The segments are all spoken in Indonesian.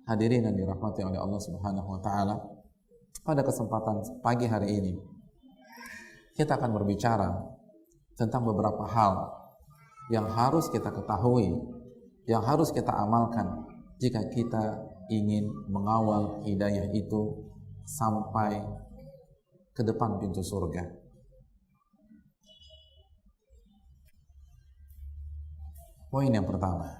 Hadirin yang dirahmati oleh Allah Subhanahu wa taala, pada kesempatan pagi hari ini kita akan berbicara tentang beberapa hal yang harus kita ketahui, yang harus kita amalkan jika kita ingin mengawal hidayah itu sampai ke depan pintu surga. Poin yang pertama,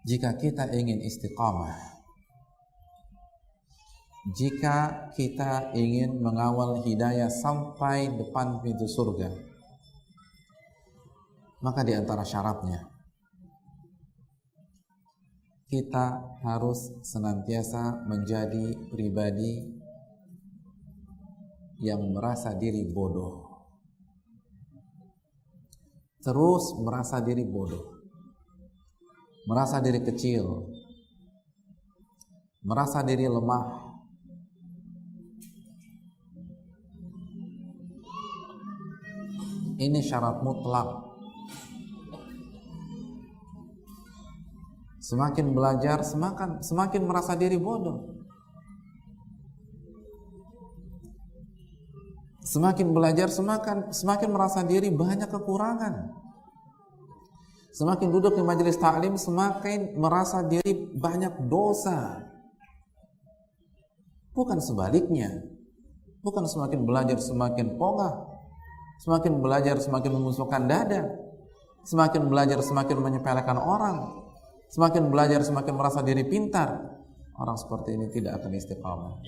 jika kita ingin istiqamah, jika kita ingin mengawal hidayah sampai depan pintu surga, maka di antara syaratnya kita harus senantiasa menjadi pribadi yang merasa diri bodoh. Terus merasa diri bodoh, merasa diri kecil, merasa diri lemah. Ini syarat mutlak. Semakin belajar, semakin merasa diri bodoh. Semakin belajar, semakin merasa diri banyak kekurangan. Semakin duduk di majelis ta'lim, semakin merasa diri banyak dosa. Bukan sebaliknya. Bukan semakin belajar semakin pongah. Semakin belajar semakin memusuhkan dada. Semakin belajar semakin menyepelekan orang. Semakin belajar semakin merasa diri pintar. Orang seperti ini tidak akan istiqamah.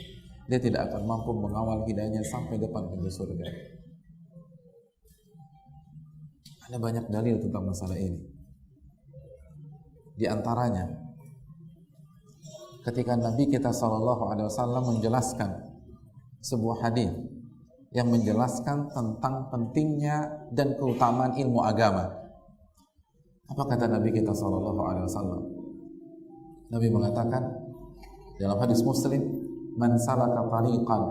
Dia tidak akan mampu mengawal hidayahnya sampai depan pintu surga. Ada banyak dalil tentang masalah ini. Di antaranya, ketika Nabi kita SAW menjelaskan sebuah hadis yang menjelaskan tentang pentingnya dan keutamaan ilmu agama. Apa kata Nabi kita SAW? Nabi mengatakan dalam hadis Muslim, "Man salaka tariqan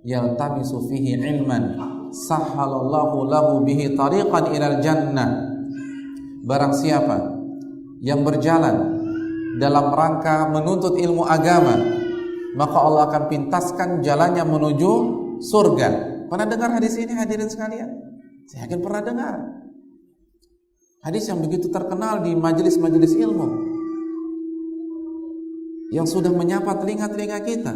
yaltamisu fihi ilman, sahhalallahu lahu bihi tariqan ilal jannah." Barang siapa yang berjalan dalam rangka menuntut ilmu agama, maka Allah akan pintaskan jalannya menuju surga. Pernah dengar hadis ini hadirin sekalian? Saya yakin pernah dengar. Hadis yang begitu terkenal di majelis-majelis ilmu, yang sudah menyapa telinga-telinga kita.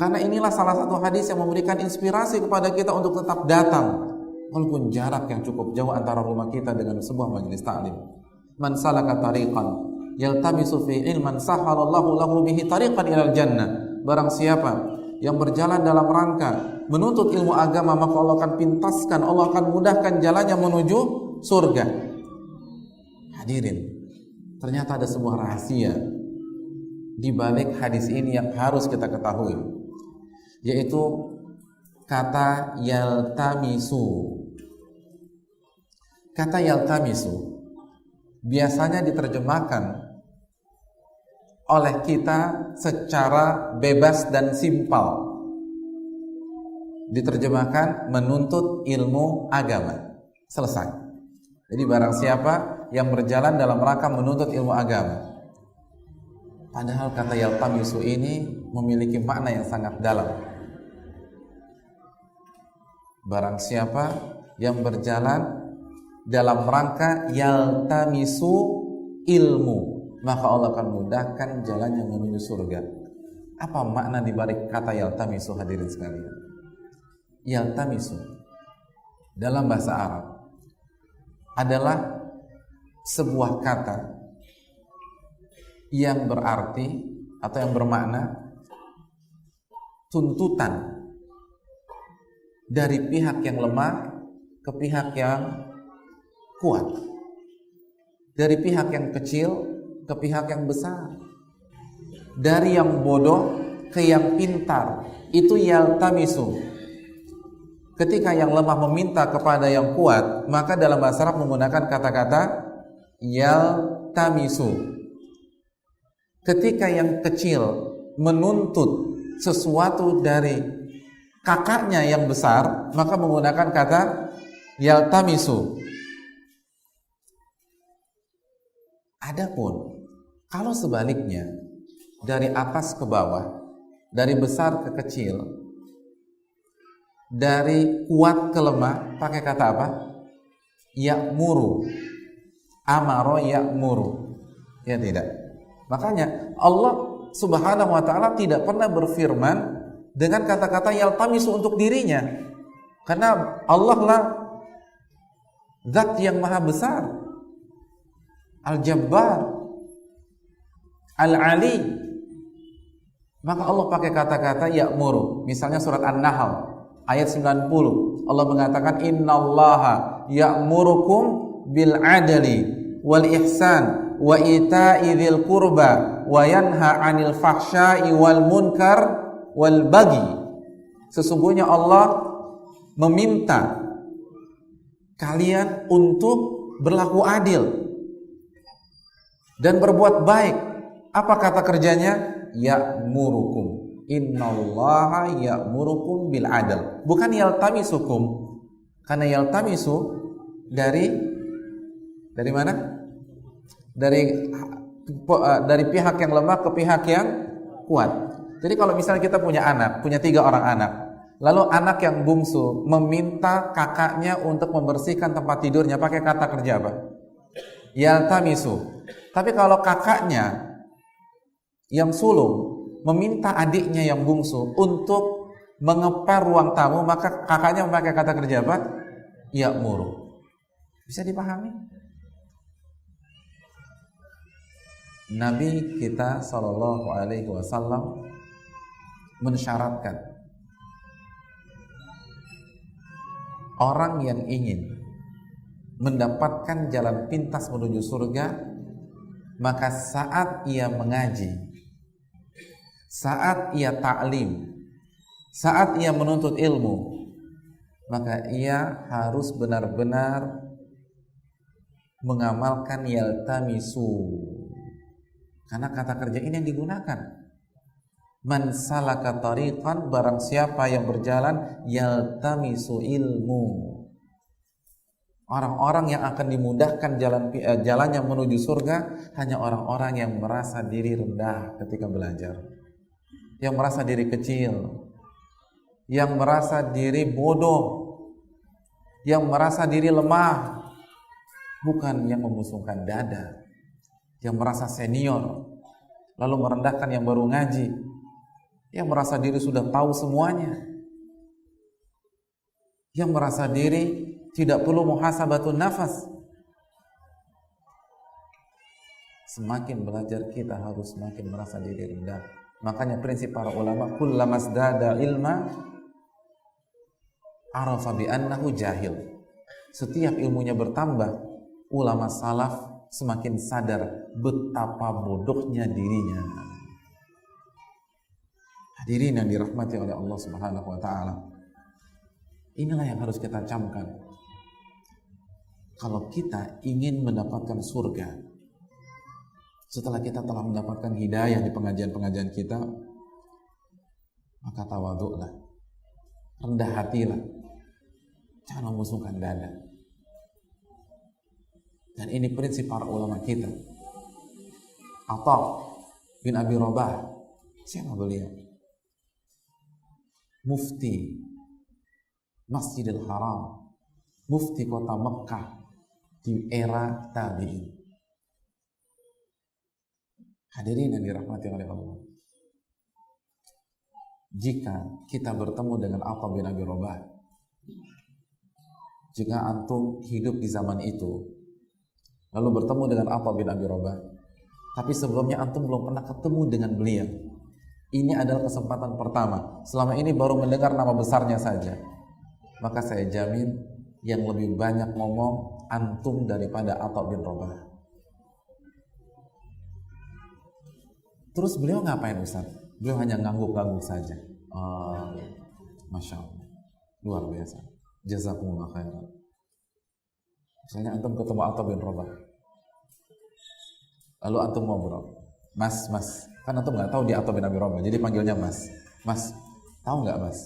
Karena inilah salah satu hadis yang memberikan inspirasi kepada kita untuk tetap datang, walaupun jarak yang cukup jauh antara rumah kita dengan sebuah majelis ta'lim. Man salaka tariqan yaltamisu fi ilman, sahhalallahu lahu bihi tariqan ilal jannah. Barang siapa yang berjalan dalam rangka menuntut ilmu agama, maka Allah akan pintaskan, Allah akan mudahkan jalannya menuju surga. Hadirin, ternyata ada sebuah rahasia di balik hadis ini yang harus kita ketahui, yaitu kata yaltamisu. Kata yaltamisu biasanya diterjemahkan oleh kita secara bebas dan simpel. Diterjemahkan menuntut ilmu agama. Selesai. Jadi barang siapa yang berjalan dalam rangka menuntut ilmu agama. Padahal kata yaltamisu ini memiliki makna yang sangat dalam. Barang siapa yang berjalan dalam rangka yaltamisu ilmu, maka Allah akan mudahkan jalannya menuju surga. Apa makna dibalik kata yaltamisu hadirin sekalian? Yaltamisu dalam bahasa Arab adalah sebuah kata yang berarti atau yang bermakna tuntutan dari pihak yang lemah ke pihak yang kuat, dari pihak yang kecil ke pihak yang besar, dari yang bodoh ke yang pintar. Itu yaltamisu. Ketika yang lemah meminta kepada yang kuat, maka dalam bahasa Arab menggunakan kata-kata yaltamisu. Ketika yang kecil menuntut sesuatu dari kakaknya yang besar, maka menggunakan kata yaltamisu. Adapun kalau sebaliknya, dari atas ke bawah, dari besar ke kecil, dari kuat ke lemah, pakai kata apa? Ya'muru. Amaro ya'muru. Ya tidak. Makanya Allah Subhanahu wa ta'ala tidak pernah berfirman dengan kata-kata yaltamisu untuk dirinya. Karena Allah lah zat yang maha besar, Al-Jabbar, Al-Ali. Maka Allah pakai kata-kata ya'muru. Misalnya surat An-Nahl ayat 90, Allah mengatakan innallaha ya'murukum bil adli wal ihsan wa ita'i dzil qurba wa yanha 'anil fahsya'i wal munkar wal baghi. Sesungguhnya Allah meminta kalian untuk berlaku adil dan berbuat baik. Apa kata kerjanya? Ya'murukum. Innallaha ya'murukum bil adl. Bukan yaltamisukum. Karena yaltamisu dari mana? Dari pihak yang lemah ke pihak yang kuat. Jadi kalau misalnya kita punya 3 orang anak, lalu anak yang bungsu meminta kakaknya untuk membersihkan tempat tidurnya, pakai kata kerja apa? Yaltamisu. Tapi kalau kakaknya yang sulung meminta adiknya yang bungsu untuk mengepel ruang tamu, maka kakaknya memakai kata kerja apa? Ya'muru. Bisa dipahami? Nabi kita Shallallahu Alaihi Wasallam mensyaratkan orang yang ingin mendapatkan jalan pintas menuju surga, maka saat ia mengaji, saat ia ta'lim, saat ia menuntut ilmu, maka ia harus benar-benar mengamalkan yaltamisu. Karena kata kerja ini yang digunakan. Man salaka tariqan, barang siapa yang berjalan yaltamisu ilmu. Orang-orang yang akan dimudahkan jalannya menuju surga hanya orang-orang yang merasa diri rendah ketika belajar, yang merasa diri kecil, yang merasa diri bodoh, yang merasa diri lemah, bukan yang membusungkan dada, yang merasa senior lalu merendahkan yang baru ngaji, yang merasa diri sudah tahu semuanya, yang merasa diri tidak perlu muhasabatun nafas. Semakin belajar kita harus semakin merasa diri rendah. Makanya prinsip para ulama, kullamasdada ilma arafa bi annahu jahil. Setiap ilmunya bertambah, ulama salaf semakin sadar betapa bodohnya dirinya. Hadirin yang dirahmati oleh Allah Subhanahu wa taala. Inilah yang harus kita camkan. Kalau kita ingin mendapatkan surga, setelah kita telah mendapatkan hidayah di pengajian-pengajian kita, maka tawaduklah, rendah hatilah, jangan membusungkan dada. Dan ini prinsip para ulama kita. Atha bin Abi Rabah, siapa beliau? Mufti Masjidil Haram, mufti kota Mekah di era tabi'in. Hadirin yang dirahmati oleh Allah, jika kita bertemu dengan Atha bin Abi Rabah, jika antum hidup di zaman itu lalu bertemu dengan Atha bin Abi Rabah, tapi sebelumnya antum belum pernah ketemu dengan beliau, ini adalah kesempatan pertama. Selama ini baru mendengar nama besarnya saja, maka saya jamin yang lebih banyak ngomong antum daripada Atha bin Rabah. Terus beliau ngapain Ustaz? Beliau hanya ngangguk-ngangguk saja. Masya Allah, luar biasa. Jazakumullah khairan. Misalnya antum ketemu Atha bin Rabah, lalu antum ngobrol, mas, kan antum nggak tahu dia Atha bin Abi Rabah, jadi panggilnya mas, tahu nggak mas?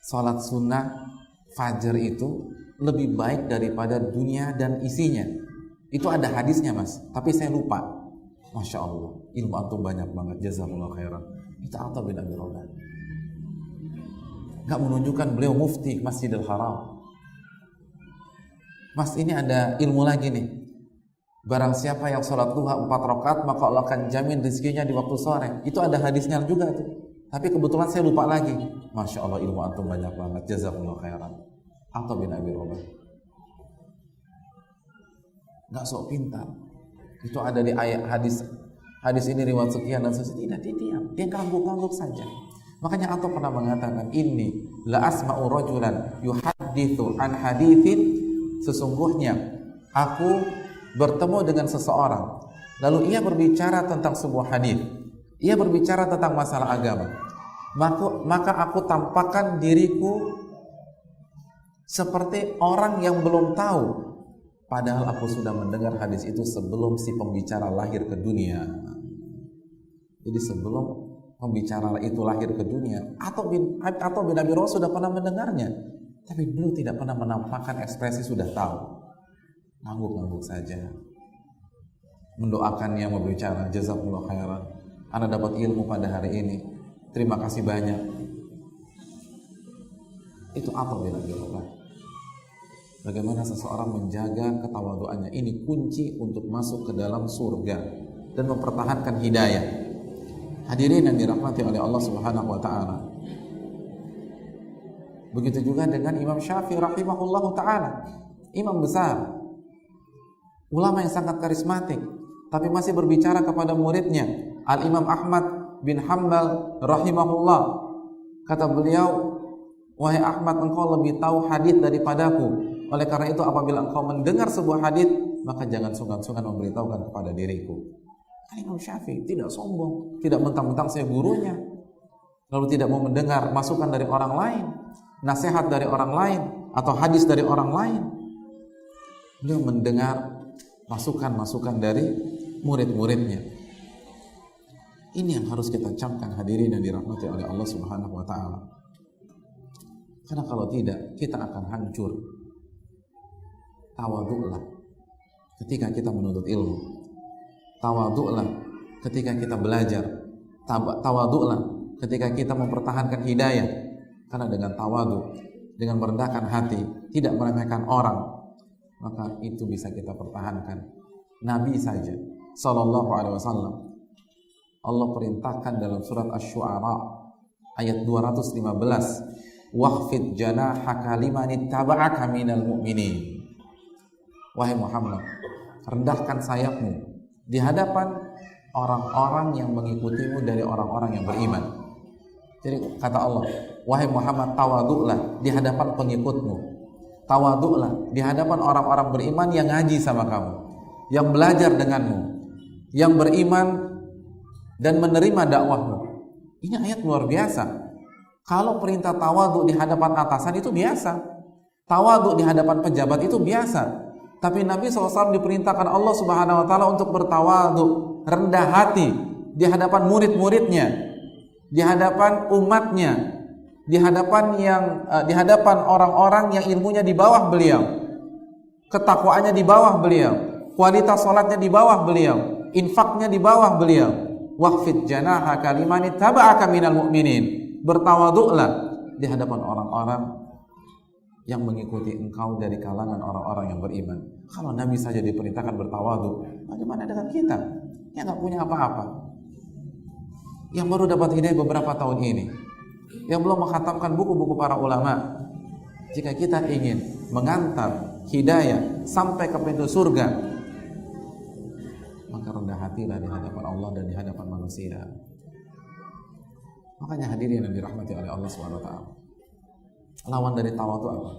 Sholat sunnah fajar itu lebih baik daripada dunia dan isinya. Itu ada hadisnya mas, tapi saya lupa. Masya Allah, ilmu antum banyak banget. Jazakumullah khairan. Itu Atha bin Abi Rabah. Gak menunjukkan beliau mufti Masjidil Haram. Mas, ini ada ilmu lagi nih. Barang siapa yang sholat duha 4 rakaat, maka Allah akan jamin rezekinya di waktu sore. Itu ada hadisnya juga tuh. Tapi kebetulan saya lupa lagi. Masya Allah, ilmu antum banyak banget. Jazakumullah khairan. Atha bin Abi Rabah. Gak sok pintar. Itu ada di ayat hadis ini riwayat sekian dan seterusnya. Tidak, dia diam. Dia ngangguk-ngangguk saja. Makanya Atha pernah mengatakan, inni la asma'u rajulan yuhaddithu an hadithin. Sesungguhnya aku bertemu dengan seseorang, lalu ia berbicara tentang sebuah hadis. Ia berbicara tentang masalah agama. Maka aku tampakkan diriku seperti orang yang belum tahu, padahal aku sudah mendengar hadis itu sebelum si pembicara lahir ke dunia. Jadi sebelum pembicara itu lahir ke dunia, Atha bin Abi Rabah sudah pernah mendengarnya, tapi beliau tidak pernah menampakkan ekspresi sudah tahu. Ngangguk-ngangguk saja. Mendoakannya, berbicara, jazakumullah khairan. Anda dapat ilmu pada hari ini. Terima kasih banyak. Itu Atha bin Abi Rabah. Bagaimana seseorang menjaga ketawaduannya. Ini kunci untuk masuk ke dalam surga dan mempertahankan hidayah. Hadirin yang dirahmati oleh Allah Subhanahu wa taala. Begitu juga dengan Imam Syafi'i rahimahullahu taala. Imam besar, ulama yang sangat karismatik, tapi masih berbicara kepada muridnya, Al-Imam Ahmad bin Hanbal rahimahullah. Kata beliau, wahai Ahmad, engkau lebih tahu hadis daripadaku. Oleh karena itu apabila engkau mendengar sebuah hadis, maka jangan sungkan-sungkan memberitahukan kepada diriku. Imam Syafi'i tidak sombong, tidak mentang-mentang saya gurunya, lalu tidak mau mendengar masukan dari orang lain, nasihat dari orang lain, atau hadis dari orang lain. Beliau mendengar masukan-masukan dari murid-muridnya. Ini yang harus kita camkan, hadirin yang dirahmati oleh Allah Subhanahu wa taala. Karena kalau tidak, kita akan hancur. Tawadhu'lah ketika kita menuntut ilmu. Tawadhu'lah ketika kita belajar. Tawadhu'lah ketika kita mempertahankan hidayah. Karena dengan tawadhu, dengan merendahkan hati, tidak meremehkan orang, maka itu bisa kita pertahankan. Nabi saja sallallahu alaihi wasallam, Allah perintahkan dalam surat Asy-Syu'ara ayat 215, wahfid janahaka liman ittaba'aka minal mu'minin. Wahai Muhammad, rendahkan sayapmu di hadapan orang-orang yang mengikutimu dari orang-orang yang beriman. Jadi kata Allah, wahai Muhammad, tawadhu'lah di hadapan pengikutmu. Tawadhu'lah di hadapan orang-orang beriman yang ngaji sama kamu, yang belajar denganmu, yang beriman dan menerima dakwahmu. Ini ayat luar biasa. Kalau perintah tawadhu di hadapan atasan itu biasa, tawadhu di hadapan pejabat itu biasa. Tapi Nabi SAW diperintahkan Allah Subhanahu wa taala untuk bertawadhu, rendah hati di hadapan murid-muridnya, di hadapan umatnya, di hadapan orang-orang yang ilmunya di bawah beliau, ketakwaannya di bawah beliau, kualitas salatnya di bawah beliau, infaknya di bawah beliau. Waqfid janahaka liman ittaba'aka minal mu'minin. Bertawadhu'lah di hadapan orang-orang yang mengikuti engkau dari kalangan orang-orang yang beriman. Kalau Nabi saja diperintahkan bertawadhu, bagaimana dengan kita yang nggak punya apa-apa, yang baru dapat hidayah beberapa tahun ini, yang belum menghatamkan buku-buku para ulama? Jika kita ingin mengantar hidayah sampai ke pintu surga, maka rendah hatilah di hadapan Allah dan di hadapan manusia. Makanya hadirin yang dirahmati oleh Allah Subhanahu wa taala, lawan dari tawadhu apa?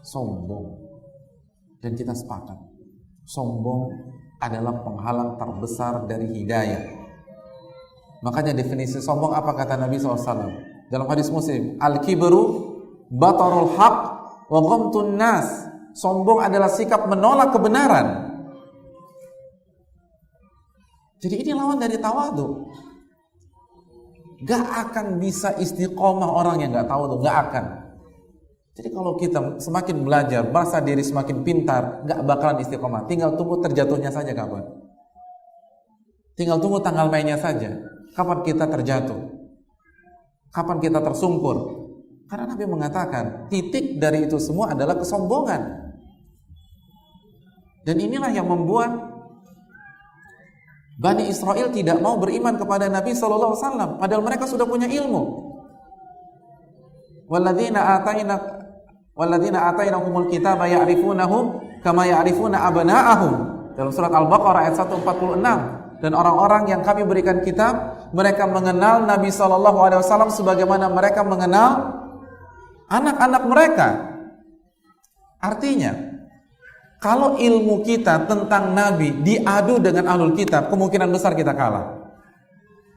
Sombong. Dan kita sepakat, sombong adalah penghalang terbesar dari hidayah. Makanya definisi sombong apa kata Nabi SAW dalam hadis Muslim? Al-kibru batarul haq wa ghamtun nas. Sombong adalah sikap menolak kebenaran. Jadi ini lawan dari tawadu. Gak akan bisa istiqomah orang yang gak tawadhu, gak akan. Jadi kalau kita semakin belajar, merasa diri semakin pintar, gak bakalan istiqomah. Tinggal tunggu terjatuhnya saja kapan. Tinggal tunggu tanggal mainnya saja. Kapan kita terjatuh? Kapan kita tersungkur? Karena Nabi mengatakan, titik dari itu semua adalah kesombongan. Dan inilah yang membuat Bani Israel tidak mau beriman kepada Nabi SAW, padahal mereka sudah punya ilmu. Walladzina atainahumul kitaba ya'rifunahu kama ya'rifuna abna'ahum. Dalam surat Al-Baqarah ayat 146. Dan orang-orang yang kami berikan kitab, mereka mengenal Nabi SAW sebagaimana mereka mengenal anak-anak mereka. Artinya, kalau ilmu kita tentang Nabi diadu dengan ahlul kitab, kemungkinan besar kita kalah.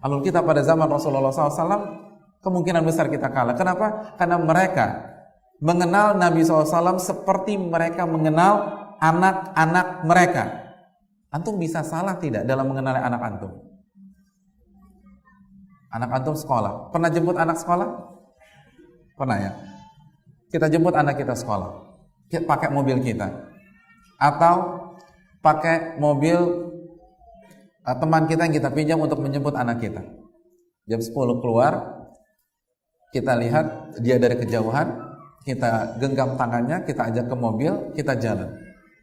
Ahlul kitab pada zaman Rasulullah SAW, kemungkinan besar kita kalah. Kenapa? Karena mereka mengenal Nabi SAW seperti mereka mengenal anak-anak mereka. Antum bisa salah tidak dalam mengenal anak antum? Anak antum sekolah. Pernah jemput anak sekolah? Pernah ya? Kita jemput anak kita sekolah. Kita pakai mobil kita. Atau pakai mobil teman kita yang kita pinjam untuk menjemput anak kita. Jam 10 keluar, kita lihat dia dari kejauhan, kita genggam tangannya, kita ajak ke mobil, kita jalan.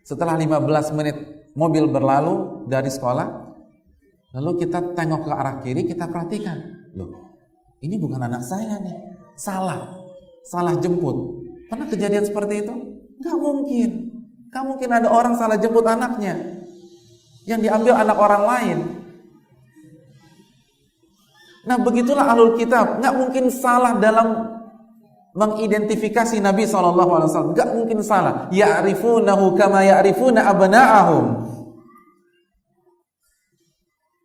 Setelah 15 menit mobil berlalu dari sekolah, lalu kita tengok ke arah kiri, kita perhatikan, loh, ini bukan anak saya nih, salah jemput. Pernah kejadian seperti itu? Gak mungkin. Gak mungkin ada orang salah jemput anaknya, yang diambil anak orang lain. Nah, begitulah ahlul kitab. Gak mungkin salah dalam mengidentifikasi Nabi SAW. Gak mungkin salah. Ya'rifunahu kama ya'rifuna abna'ahum.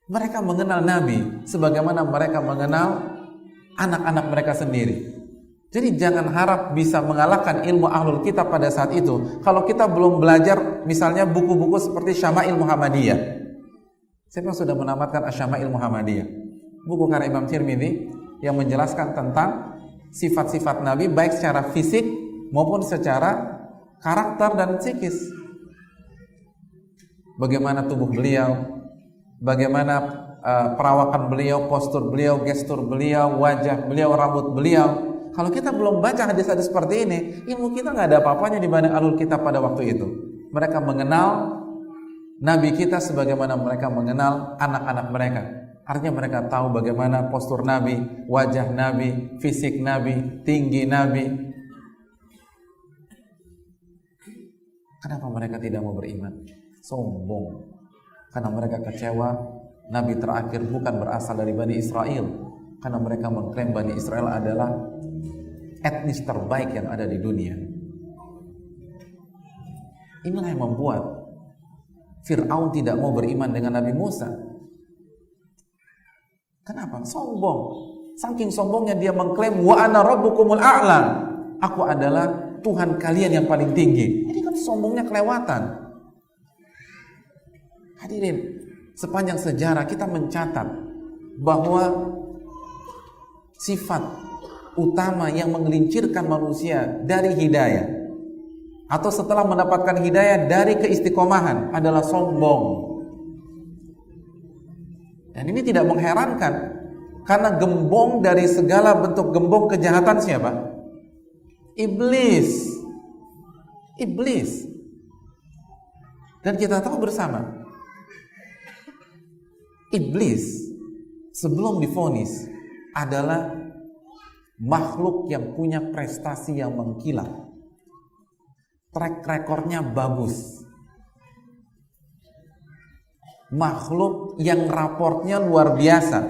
Mereka mengenal Nabi sebagaimana mereka mengenal anak-anak mereka sendiri. Jadi jangan harap bisa mengalahkan ilmu ahlul kitab pada saat itu kalau kita belum belajar misalnya buku-buku seperti Syama'il Muhammadiyah. Siapa yang sudah menamatkan Syama'il Muhammadiyah? Buku karya Imam Tirmidzi yang menjelaskan tentang sifat-sifat Nabi baik secara fisik maupun secara karakter dan psikis. Bagaimana tubuh beliau, bagaimana perawakan beliau, postur beliau, gestur beliau, wajah beliau, rambut beliau. Kalau kita belum baca hadis-hadis seperti ini, ilmu kita nggak ada apa-apanya dibanding ahlul kitab pada waktu itu. Mereka mengenal Nabi kita sebagaimana mereka mengenal anak-anak mereka. Artinya mereka tahu bagaimana postur Nabi, wajah Nabi, fisik Nabi, tinggi Nabi. Kenapa mereka tidak mau beriman? Sombong. Karena mereka kecewa Nabi terakhir bukan berasal dari Bani Israel. Karena mereka mengklaim Bani Israel adalah etnis terbaik yang ada di dunia. Inilah yang membuat Fir'aun tidak mau beriman dengan Nabi Musa. Kenapa? Sombong. Saking sombongnya dia mengklaim wa ana rabbukumul a'la. Aku adalah Tuhan kalian yang paling tinggi. Ini kan sombongnya kelewatan. Hadirin, sepanjang sejarah kita mencatat bahwa sifat utama yang menggelincirkan manusia dari hidayah atau setelah mendapatkan hidayah dari keistiqomahan adalah sombong. Dan ini tidak mengherankan karena gembong dari segala bentuk gembong kejahatan siapa? Iblis. Dan kita tahu bersama, iblis sebelum divonis adalah makhluk yang punya prestasi yang mengkilat. Track recordnya bagus. Makhluk yang raportnya luar biasa.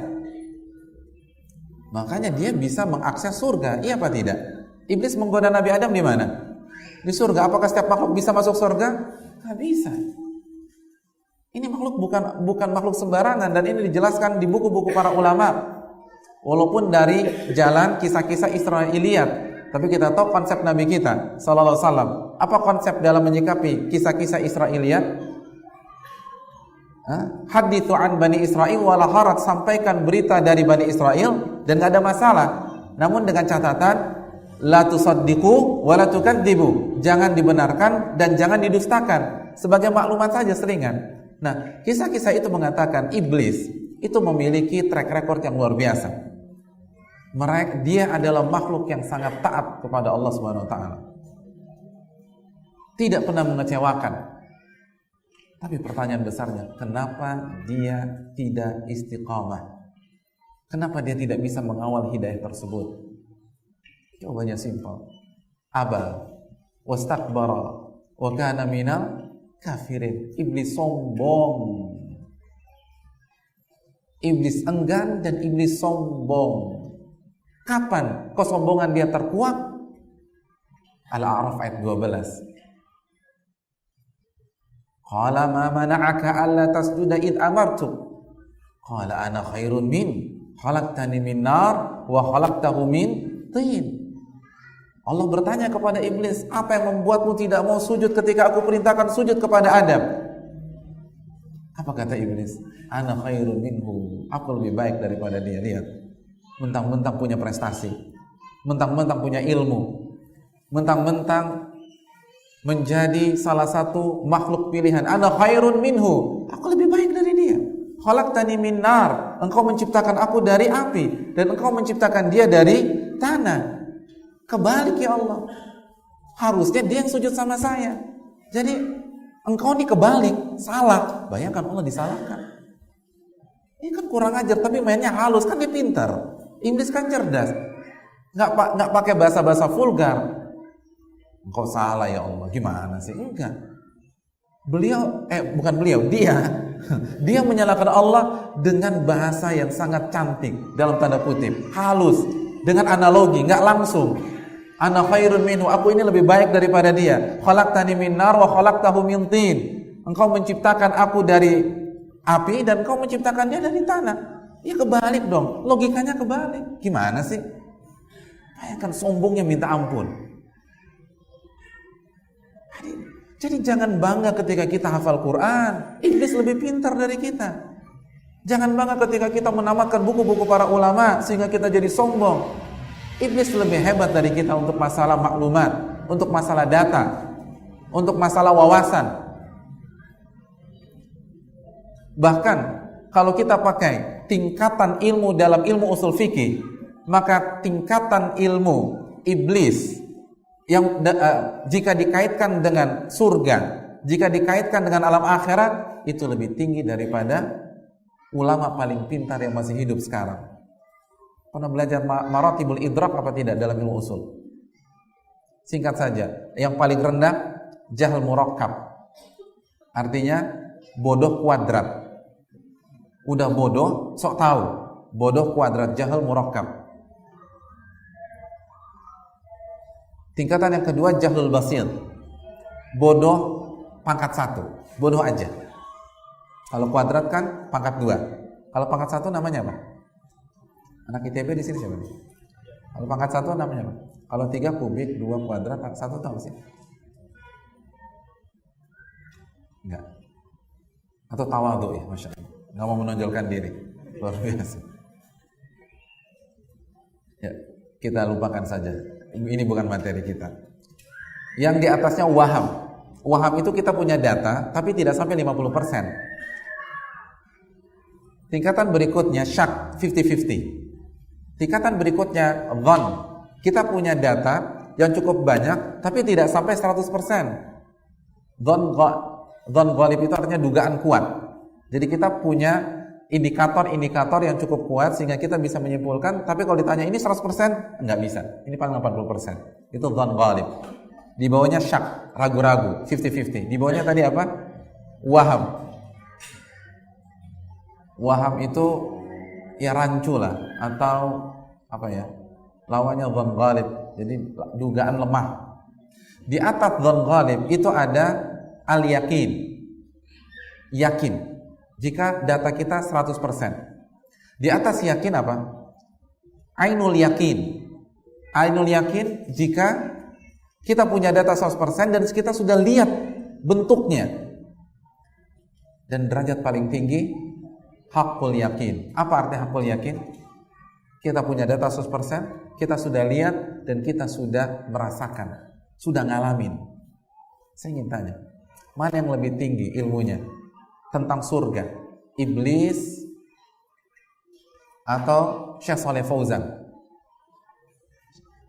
Makanya dia bisa mengakses surga. Iya apa tidak? Iblis menggoda Nabi Adam di mana? Di surga. Apakah setiap makhluk bisa masuk surga? Nggak bisa. Ini makhluk bukan makhluk sembarangan, dan ini dijelaskan di buku-buku para ulama. Walaupun dari jalan kisah-kisah Israiliyat Tapi kita tahu konsep Nabi kita sallallahu alaihi wasallam. Apa konsep dalam menyikapi kisah-kisah Israiliyat? Hadithu an Bani Israil wala haraj, sampaikan berita dari Bani Israel dan gak ada masalah. Namun dengan catatan la tusaddiqu wa la tukadzibu, jangan dibenarkan dan jangan didustakan. Sebagai maklumat saja seringan. Nah, kisah-kisah itu mengatakan iblis itu memiliki track record yang luar biasa. Dia adalah makhluk yang sangat taat kepada Allah Subhanahu wa taala. Tidak pernah mengecewakan. Tapi pertanyaan besarnya, kenapa dia tidak istiqamah? Kenapa dia tidak bisa mengawal hidayah tersebut? Jawabannya simpel. Aba wastakbara wa kana minal kafirin. Iblis sombong. Iblis enggan dan iblis sombong. Kapan kesombongan dia terkuak? Al-A'raf ayat 12. Qala ma mana'aka alla tasjuda id amartu. Qala ana khairun min khalaqtani min nar wa khalaqtahu min tin. Allah bertanya kepada iblis, apa yang membuatmu tidak mau sujud ketika aku perintahkan sujud kepada Adam? Apa kata iblis? Ana khairun minhu. Aku lebih baik daripada dia. Lihat. Mentang-mentang punya prestasi, mentang-mentang punya ilmu, mentang-mentang menjadi salah satu makhluk pilihan. Ana khairun minhu, aku lebih baik dari dia. Khalaqtani min nar, engkau menciptakan aku dari api dan engkau menciptakan dia dari tanah. Kebalik ya Allah. Harusnya dia yang sujud sama saya. Jadi engkau ini kebalik, salah. Bayangkan Allah disalahkan. Ini kan kurang ajar, tapi mainnya halus, kan dia pintar. Iblis kan cerdas, nggak pakai bahasa-bahasa vulgar. Engkau salah ya Allah, gimana sih? Enggak. Dia menyalahkan Allah dengan bahasa yang sangat cantik, dalam tanda kutip, halus, dengan analogi, nggak langsung. Ana khairun minhu, aku ini lebih baik daripada dia. Khalaqtani min nar wa khalaqtahu min tin. Engkau menciptakan aku dari api dan engkau menciptakan dia dari tanah. Ya kebalik dong, logikanya kebalik. Gimana sih? Bayangkan sombongnya minta ampun. Jadi jangan bangga ketika kita hafal Quran. Iblis lebih pintar dari kita. Jangan bangga ketika kita menamatkan buku-buku para ulama sehingga kita jadi sombong. Iblis lebih hebat dari kita untuk masalah maklumat, untuk masalah data, untuk masalah wawasan. Bahkan kalau kita pakai tingkatan ilmu dalam ilmu usul fikih, maka tingkatan ilmu iblis yang jika dikaitkan dengan surga, jika dikaitkan dengan alam akhirat, itu lebih tinggi daripada ulama paling pintar yang masih hidup sekarang. Pernah belajar maratibul idrak apa tidak dalam ilmu usul? Singkat saja, yang paling rendah jahal murakkab, artinya bodoh kuadrat. Udah bodoh, sok tahu. Bodoh kuadrat, jahal murakkab. Tingkatan yang kedua jahlul basit. Bodoh pangkat 1, bodoh aja. Kalau kuadrat kan pangkat 2. Kalau pangkat 1 namanya apa? Anak ITB di sini siapa nih? Kalau pangkat 1 namanya apa? Kalau 3 kubik, 2 kuadrat, 1 tahu sih? Enggak. Atau tawadhu ya, Masya Allah. Nggak mau menonjolkan diri, luar biasa. Ya, kita lupakan saja. Ini bukan materi kita. Yang di atasnya waham. Waham itu kita punya data, tapi tidak sampai 50%. Tingkatan berikutnya syak, 50-50. Tingkatan berikutnya dhann. Kita punya data yang cukup banyak, tapi tidak sampai 100%. Dhann ghalib itu artinya dugaan kuat. Jadi kita punya indikator-indikator yang cukup kuat sehingga kita bisa menyimpulkan, tapi kalau ditanya ini 100%, enggak bisa. Ini paling 80%. Itu dhann ghalib. Di bawahnya syak, ragu-ragu, 50-50. Di bawahnya tadi apa? Waham. Waham itu ya rancu lah, atau apa ya? Lawannya dhann ghalib. Jadi dugaan lemah. Di atas dhann ghalib itu ada al-yakin. Yakin. Jika data kita 100%. Di atas yakin apa? Ainul yakin. Ainul yakin jika kita punya data 100% dan kita sudah lihat bentuknya. Dan derajat paling tinggi hakul yakin. Apa arti hakul yakin? Kita punya data 100%, kita sudah lihat dan kita sudah merasakan, sudah ngalamin. Saya ingin tanya, mana yang lebih tinggi ilmunya tentang surga? Iblis atau Syekh Shalih Fauzan?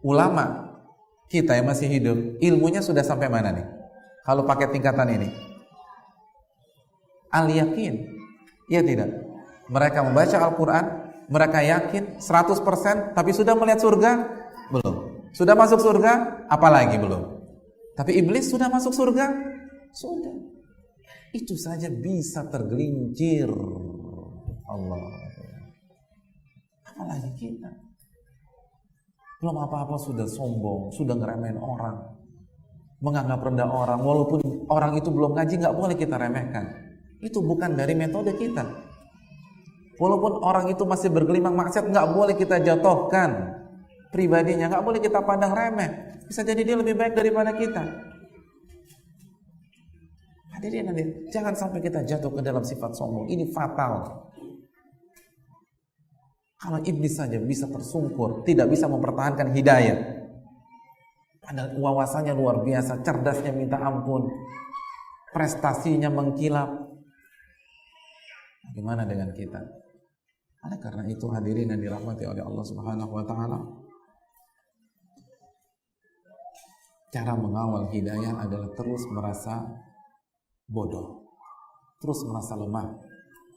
Ulama kita yang masih hidup, ilmunya sudah sampai mana nih? Kalau pakai tingkatan ini, al-yakin, ya tidak? Mereka membaca Al-Quran, mereka yakin 100%, tapi sudah melihat surga? Belum. Sudah masuk surga? Apalagi belum. Tapi iblis sudah masuk surga? Sudah. Itu saja bisa tergelincir. Allah. Apalagi kita. Belum apa-apa sudah sombong, sudah ngeremehin orang, menganggap rendah orang, walaupun orang itu belum ngaji, nggak boleh kita remehkan. Itu bukan dari metode kita. Walaupun orang itu masih bergelimang maksiat, nggak boleh kita jatuhkan pribadinya, nggak boleh kita pandang remeh. Bisa jadi dia lebih baik daripada kita. Hadirin, jangan sampai kita jatuh ke dalam sifat sombong. Ini fatal. Kalau iblis saja bisa tersungkur, tidak bisa mempertahankan hidayah. Padahal wawasannya luar biasa, cerdasnya minta ampun, prestasinya mengkilap. Bagaimana dengan kita? Oleh karena itu hadirin yang dirahmati oleh Allah Subhanahu wa taala, cara mengawal hidayah adalah terus merasa bodoh, terus merasa lemah,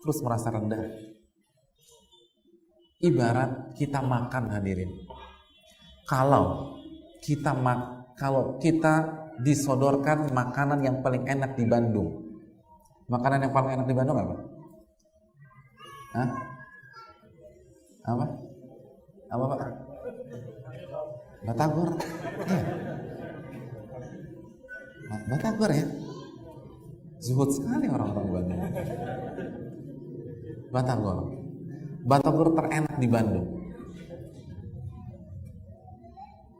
terus merasa rendah. Ibarat kita makan, hadirin. Kalau kita disodorkan makanan yang paling enak di Bandung. Makanan yang paling enak di Bandung apa? Hah? Apa? Apa Pak? Batagor. Ya. Batagor ya. Zuhud sekali orang-orang Bandung. Batagor terenak di Bandung.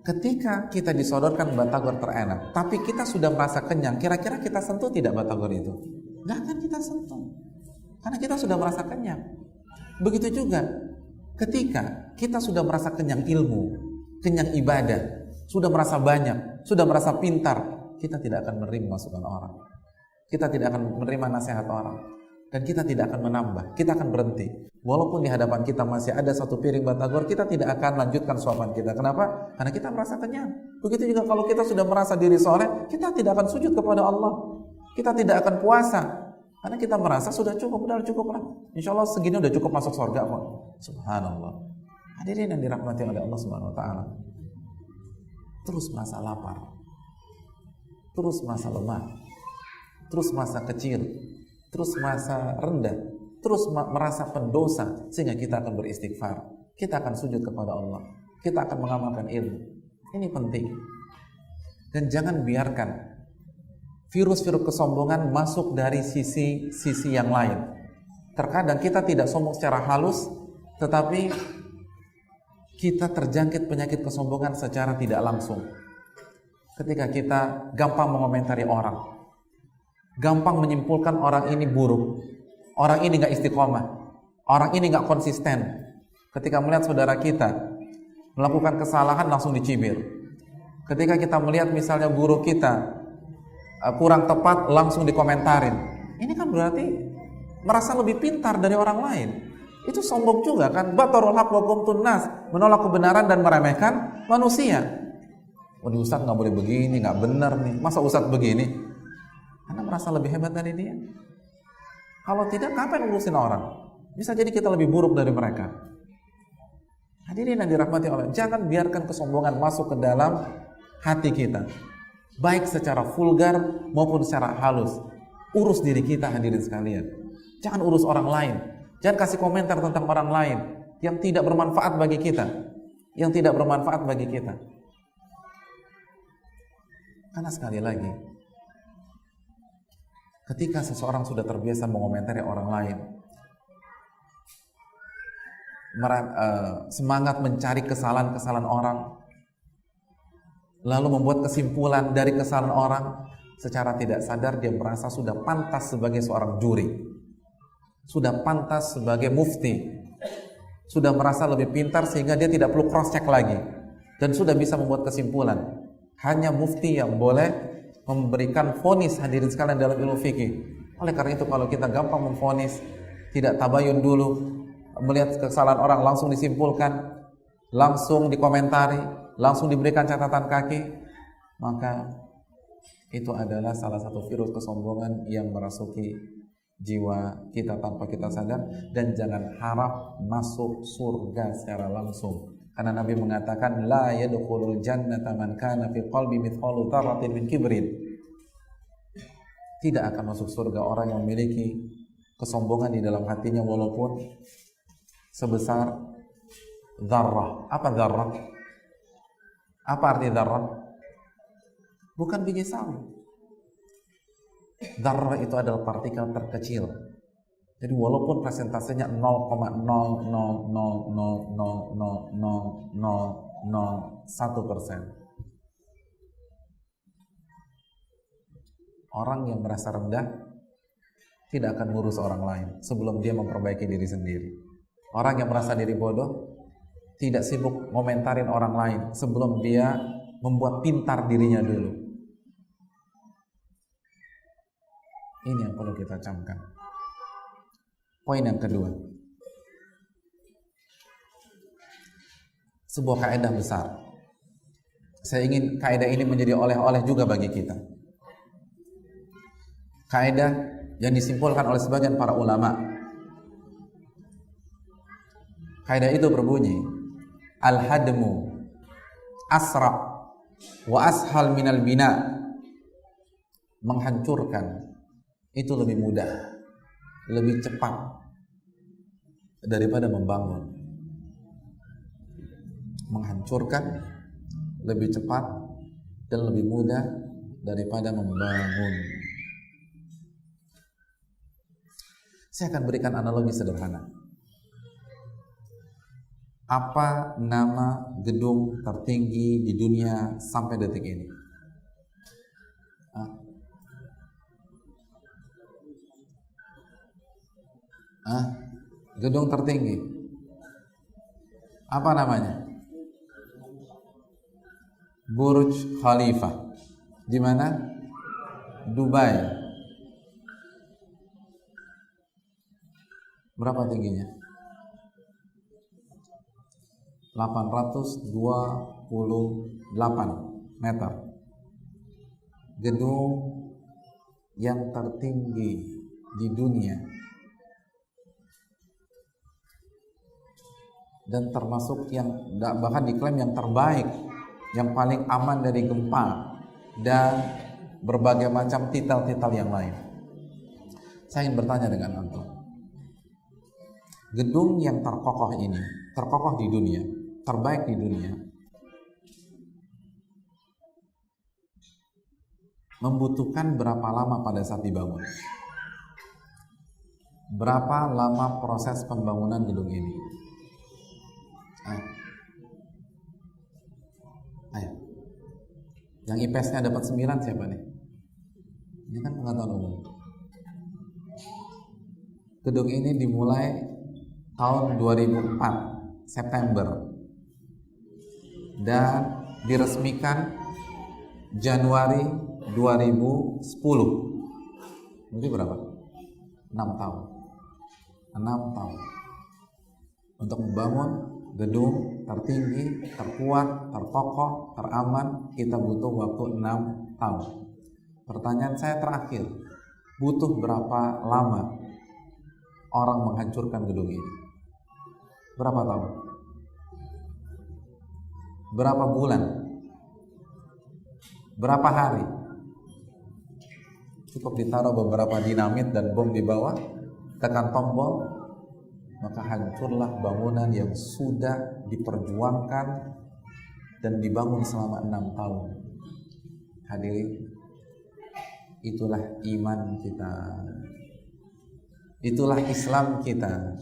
Ketika kita disodorkan batagor terenak, tapi kita sudah merasa kenyang, kira-kira kita sentuh tidak batagor itu? Nggak akan kita sentuh, karena kita sudah merasa kenyang. Begitu juga ketika kita sudah merasa kenyang ilmu, kenyang ibadah, sudah merasa banyak, sudah merasa pintar, kita tidak akan menerima masukan orang, kita tidak akan menerima nasihat orang, dan kita tidak akan menambah, kita akan berhenti. Walaupun di hadapan kita masih ada satu piring batagor, kita tidak akan lanjutkan suapan kita. Kenapa? Karena kita merasa kenyang. Begitu juga kalau kita sudah merasa diri soleh, kita tidak akan sujud kepada Allah, kita tidak akan puasa, karena kita merasa sudah cukup, udah cukup lah. Insya Allah segini udah cukup masuk surga kok. Subhanallah. Hadirin yang dirahmati oleh Allah Subhanahu Wa Taala, terus merasa lapar, terus merasa lemah, terus merasa kecil, terus merasa rendah, terus merasa pendosa, sehingga kita akan beristighfar, kita akan sujud kepada Allah, kita akan mengamalkan ilmu. Ini penting. Dan jangan biarkan virus-virus kesombongan masuk dari sisi yang lain. Terkadang kita tidak sombong secara halus, tetapi kita terjangkit penyakit kesombongan secara tidak langsung. Ketika kita gampang mengomentari orang, gampang menyimpulkan orang ini buruk, orang ini gak istiqomah, orang ini gak konsisten. Ketika melihat saudara kita melakukan kesalahan, langsung dicibir. Ketika kita melihat misalnya guru kita kurang tepat, langsung dikomentarin. Ini kan berarti merasa lebih pintar dari orang lain. Itu sombong juga kan. Batarul haq wa qumtun nas, menolak kebenaran dan meremehkan manusia. Waduh, Ustaz gak boleh begini, gak benar nih. Masa Ustaz begini? Karena merasa lebih hebat dari dia. Kalau tidak, ngapain ngurusin orang? Bisa jadi kita lebih buruk dari mereka. Hadirin yang dirahmati Allah, jangan biarkan kesombongan masuk ke dalam hati kita, baik secara vulgar maupun secara halus. Urus diri kita, hadirin sekalian. Jangan urus orang lain. Jangan kasih komentar tentang orang lain yang tidak bermanfaat bagi kita, yang tidak bermanfaat bagi kita. Karena sekali lagi, ketika seseorang sudah terbiasa mengomentari orang lain, semangat mencari kesalahan-kesalahan orang, lalu membuat kesimpulan dari kesalahan orang, secara tidak sadar dia merasa sudah pantas sebagai seorang juri, sudah pantas sebagai mufti, sudah merasa lebih pintar sehingga dia tidak perlu cross check lagi, dan sudah bisa membuat kesimpulan. Hanya mufti yang boleh memberikan vonis, hadirin sekalian, dalam ilmu fikih. Oleh karena itu kalau kita gampang memvonis, tidak tabayun dulu, melihat kesalahan orang langsung disimpulkan, langsung dikomentari, langsung diberikan catatan kaki, maka itu adalah salah satu virus kesombongan yang merasuki jiwa kita tanpa kita sadar. Dan jangan harap masuk surga secara langsung, karena Nabi mengatakan la yadkhulul jannata man kana fi qalbi mithqalu dzarratin min kibrin. Tidak akan masuk surga orang yang memiliki kesombongan di dalam hatinya walaupun sebesar dzarrah. Apa dzarrah? Apa arti dzarrah? Bukan biji sawi. Dzarrah itu adalah partikel terkecil. Jadi walaupun presentasenya 0,000000001%, orang yang merasa rendah tidak akan ngurus orang lain sebelum dia memperbaiki diri sendiri. Orang yang merasa diri bodoh tidak sibuk ngomentarin orang lain sebelum dia membuat pintar dirinya dulu. Ini yang perlu kita camkan. Poin yang kedua, sebuah kaidah besar. Saya ingin kaidah ini menjadi oleh-oleh juga bagi kita. Kaidah yang disimpulkan oleh sebagian para ulama. Kaidah itu berbunyi, al-hadmu asra wa ashal minal bina. Menghancurkan itu lebih mudah, lebih cepat daripada membangun. Menghancurkan lebih cepat dan lebih mudah daripada membangun. Saya akan berikan analogi sederhana. Apa nama gedung tertinggi di dunia sampai detik ini? Gedung tertinggi. Apa namanya? Burj Khalifa. Di mana? Dubai. Berapa tingginya? 828 meter. Gedung yang tertinggi di dunia dan termasuk yang bahkan diklaim yang terbaik, yang paling aman dari gempa dan berbagai macam titel-titel yang lain. Saya ingin bertanya dengan antum, gedung yang terkokoh ini, terkokoh di dunia, terbaik di dunia, membutuhkan berapa lama pada saat dibangun? Berapa lama proses pembangunan gedung ini? Ayo. Yang IPS-nya dapat 9 siapa nih? Ini kan pengetahuan umum. Gedung ini dimulai tahun 2004 September dan diresmikan Januari 2010. Mungkin berapa? 6 tahun. 6 tahun untuk membangun gedung tertinggi, terkuat, terkokoh, teraman. Kita butuh waktu 6 tahun. Pertanyaan saya terakhir, butuh berapa lama orang menghancurkan gedung ini? Berapa tahun? Berapa bulan? Berapa hari? Cukup ditaruh beberapa dinamit dan bom di bawah, tekan tombol, maka hancurlah bangunan yang sudah diperjuangkan dan dibangun selama 6 tahun. Hadirin, itulah iman kita. Itulah Islam kita.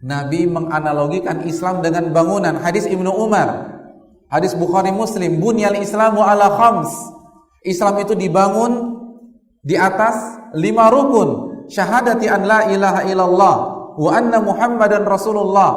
Nabi menganalogikan Islam dengan bangunan. Hadis Ibnu Umar, Hadis Bukhari Muslim, bunyal Islamu ala khams. Islam itu dibangun di atas 5 rukun. Syahadati an la ilaha illallah wa anna Muhammadan Rasulullah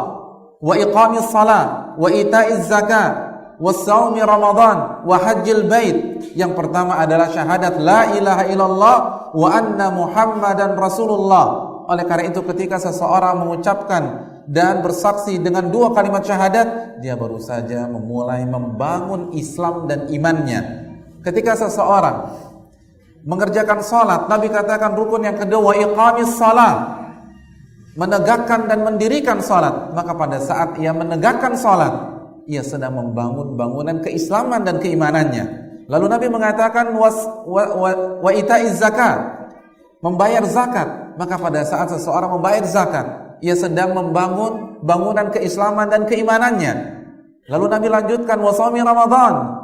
wa iqamis salat wa ita'iz zakat wa shaumi Ramadan wa hajjil bait. Yang pertama adalah syahadat la ilaha illallah wa anna Muhammadan Rasulullah. Oleh karena itu ketika seseorang mengucapkan dan bersaksi dengan 2 kalimat syahadat, dia baru saja memulai membangun Islam dan imannya. Ketika seseorang mengerjakan salat, Nabi katakan rukun yang kedua wa iqamis salat, menegakkan dan mendirikan salat. Maka pada saat ia menegakkan salat, ia sedang membangun bangunan keislaman dan keimanannya. Lalu Nabi mengatakan wa ita'iz zakat, membayar zakat. Maka pada saat seseorang membayar zakat, ia sedang membangun bangunan keislaman dan keimanannya. Lalu Nabi lanjutkan wa shaumi Ramadan,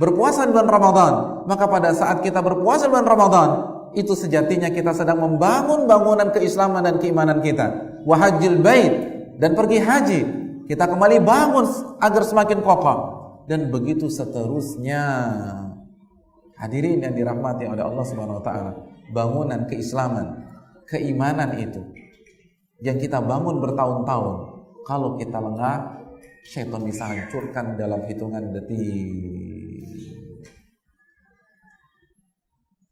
berpuasa bulan Ramadan. Maka pada saat kita berpuasa bulan Ramadan, itu sejatinya kita sedang membangun bangunan keislaman dan keimanan kita. Wa hajjil bait, dan pergi haji, kita kembali bangun agar semakin kokoh, dan begitu seterusnya. Hadirin yang dirahmati oleh Allah Subhanahu wa taala, bangunan keislaman, keimanan itu yang kita bangun bertahun-tahun, kalau kita lengah, syaitan bisa hancurkan dalam hitungan detik.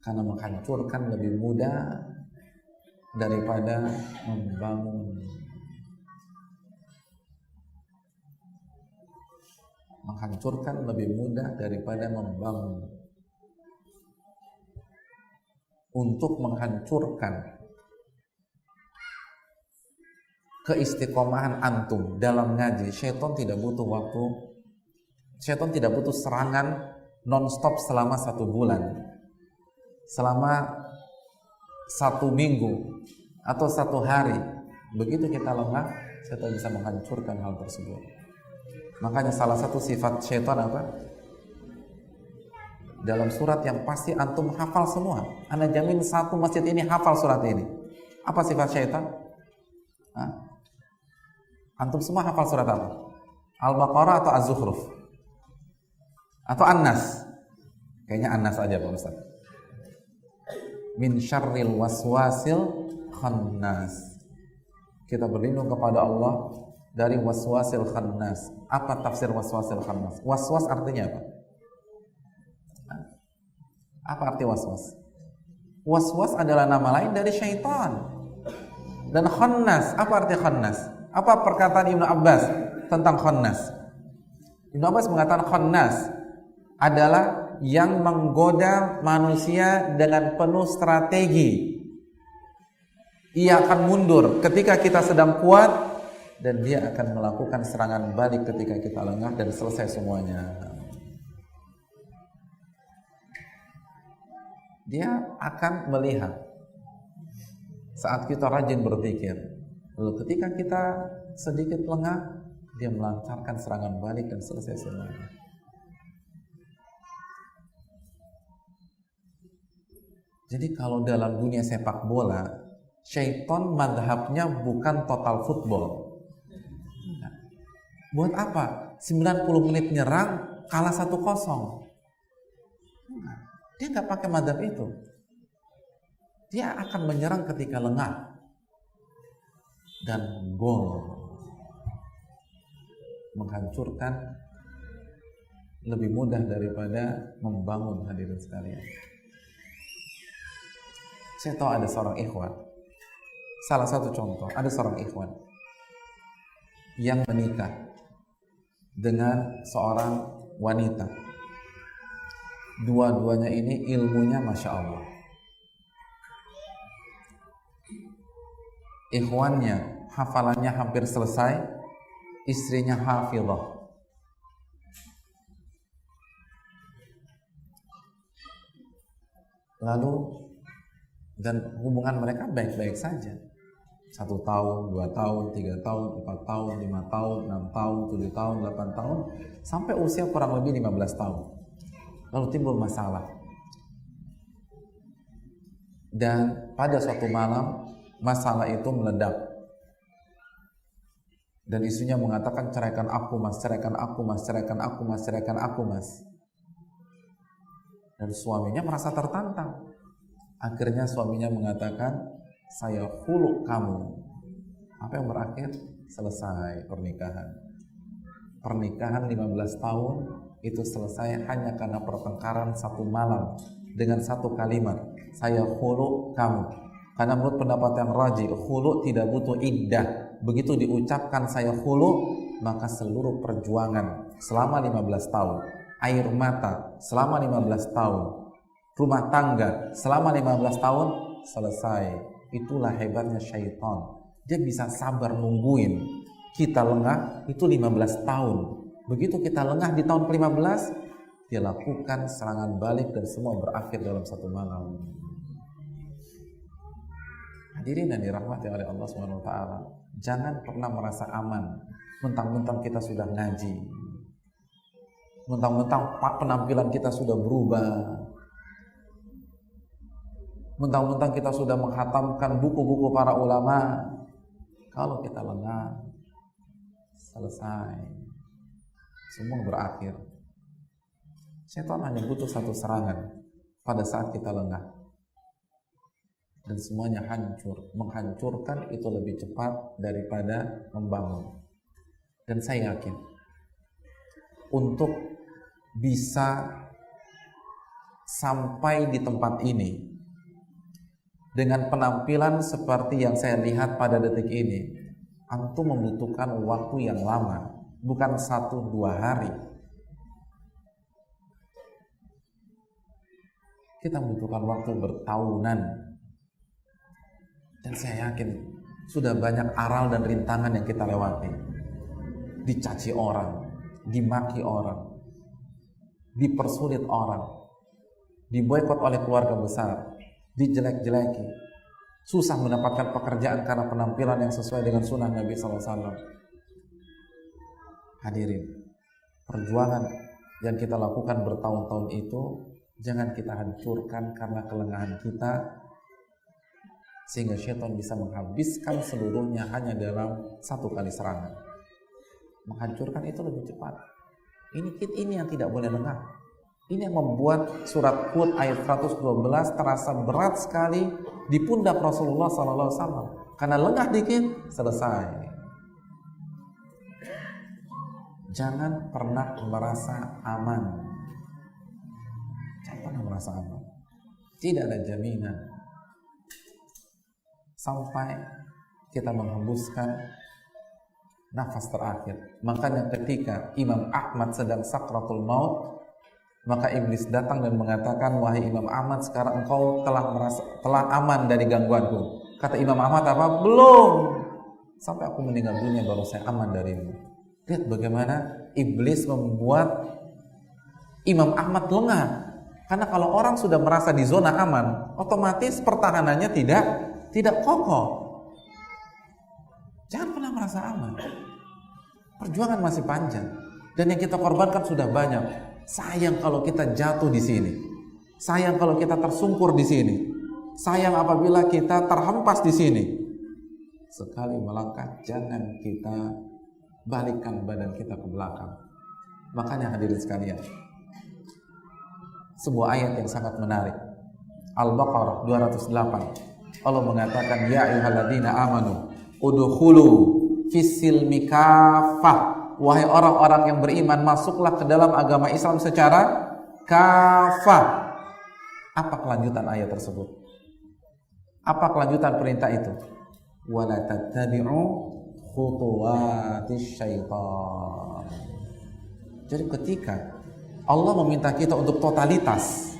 Karena menghancurkan lebih mudah daripada membangun. Menghancurkan lebih mudah daripada membangun. Untuk menghancurkan keistiqomahan antum dalam ngaji, syaitan tidak butuh waktu. Syaitan tidak butuh serangan non-stop selama 1 bulan, selama 1 minggu atau 1 hari. Begitu kita lengah, syaitan bisa menghancurkan hal tersebut. Makanya salah satu sifat syaitan apa? Dalam surat yang pasti antum hafal semua. Ana jamin satu masjid ini hafal surat ini. Apa sifat syaitan? Antum semua hafal surat apa? Al-Baqarah atau Az-Zukhruf? Atau An-Nas? Kayaknya An-Nas aja Pak Ustaz. Min syarril waswasil khannas. Kita berlindung kepada Allah dari waswasil khannas. Apa tafsir waswasil khannas? Waswas artinya apa? Apa arti waswas? Waswas adalah nama lain dari syaitan. Dan khannas, apa arti khannas? Apa perkataan Ibnu Abbas tentang khannas? Ibnu Abbas mengatakan khannas adalah yang menggoda manusia dengan penuh strategi. Ia akan mundur ketika kita sedang kuat, dan dia akan melakukan serangan balik ketika kita lengah dan selesai semuanya. Dia akan melihat saat kita rajin berpikir, lalu ketika kita sedikit lengah, dia melancarkan serangan balik dan selesai semuanya. Jadi kalau dalam dunia sepak bola, syaitan madhabnya bukan total football. Buat apa? 90 menit nyerang, kalah 1-0. Dia nggak pakai madhab itu. Dia akan menyerang ketika lengah dan gol, menghancurkan lebih mudah daripada membangun, hadirin sekalian. Saya tahu ada seorang ikhwan, salah satu contoh, ada seorang ikhwan yang menikah dengan seorang wanita. Dua-duanya ini ilmunya Masya Allah. Ikhwannya hafalannya hampir selesai, istrinya hafizah. Lalu dan hubungan mereka baik-baik saja. 1 tahun, 2 tahun, 3 tahun, 4 tahun, 5 tahun, 6 tahun, 7 tahun, 8 tahun, sampai usia kurang lebih 15 tahun. Lalu timbul masalah. Dan pada suatu malam masalah itu meledak. Dan istrinya mengatakan, ceraikan aku mas, ceraikan aku mas, ceraikan aku mas, ceraikan aku mas. Dan suaminya merasa tertantang. Akhirnya suaminya mengatakan, saya khulu kamu. Apa yang berakhir? Selesai pernikahan. Pernikahan 15 tahun itu selesai hanya karena pertengkaran satu malam dengan satu kalimat, saya khulu kamu. Karena menurut pendapat yang rajih, khulu tidak butuh iddah. Begitu diucapkan saya khulu, maka seluruh perjuangan selama 15 tahun, air mata selama 15 tahun, rumah tangga selama 15 tahun selesai. Itulah hebatnya syaitan. Dia bisa sabar nungguin kita lengah itu 15 tahun. Begitu kita lengah di tahun ke-15, dia lakukan serangan balik dan semua berakhir dalam satu malam. Hadirin yang dirahmati oleh Allah Subhanahu wa taala, jangan pernah merasa aman mentang-mentang kita sudah ngaji. Mentang-mentang penampilan kita sudah berubah. Mentang-mentang kita sudah menghatamkan buku-buku para ulama. Kalau kita lengah, selesai. Semua berakhir. Setan hanya butuh satu serangan pada saat kita lengah. Dan semuanya hancur. Menghancurkan itu lebih cepat daripada membangun. Dan saya yakin untuk bisa sampai di tempat ini dengan penampilan seperti yang saya lihat pada detik ini, antum membutuhkan waktu yang lama, bukan 1-2 hari. Kita membutuhkan waktu bertahunan. Dan saya yakin sudah banyak aral dan rintangan yang kita lewati. Dicaci orang, dimaki orang, dipersulit orang, diboikot oleh keluarga besar, dijelek-jeleki, susah mendapatkan pekerjaan karena penampilan yang sesuai dengan sunnah Nabi SAW. Hadirin, perjuangan yang kita lakukan bertahun-tahun itu jangan kita hancurkan karena kelengahan kita, sehingga syaitan bisa menghabiskan seluruhnya hanya dalam satu kali serangan. Menghancurkan itu lebih cepat. Ini yang tidak boleh lengah. Ini yang membuat surat Hud ayat 112 terasa berat sekali di pundak Rasulullah SAW. Karena lengah dikit, selesai. Jangan pernah merasa aman. Jangan pernah merasa aman. Tidak ada jaminan sampai kita menghembuskan nafas terakhir. Makanya ketika Imam Ahmad sedang sakratul maut, maka iblis datang dan mengatakan, wahai Imam Ahmad, sekarang engkau telah aman dari gangguanku. Kata Imam Ahmad apa? Belum. Sampai aku meninggal dunia baru saya aman darimu. Lihat bagaimana iblis membuat Imam Ahmad lengah. Karena kalau orang sudah merasa di zona aman, otomatis pertahanannya tidak kokoh. Jangan pernah merasa aman. Perjuangan masih panjang dan yang kita korbankan sudah banyak. Sayang kalau kita jatuh di sini. Sayang kalau kita tersungkur di sini. Sayang apabila kita terhempas di sini. Sekali melangkah, jangan kita balikkan badan kita ke belakang. Makanya hadirin sekalian, sebuah ayat yang sangat menarik. Al-Baqarah 208. Allah mengatakan, ya ayyuhalladzina amanu udkhulu fis-silmi kaffah. Wahai orang-orang yang beriman, masuklah ke dalam agama Islam secara kafah. Apa kelanjutan ayat tersebut? Apa kelanjutan perintah itu? Wala tattabi'u khutuwatis syaitan. Jadi ketika Allah meminta kita untuk totalitas,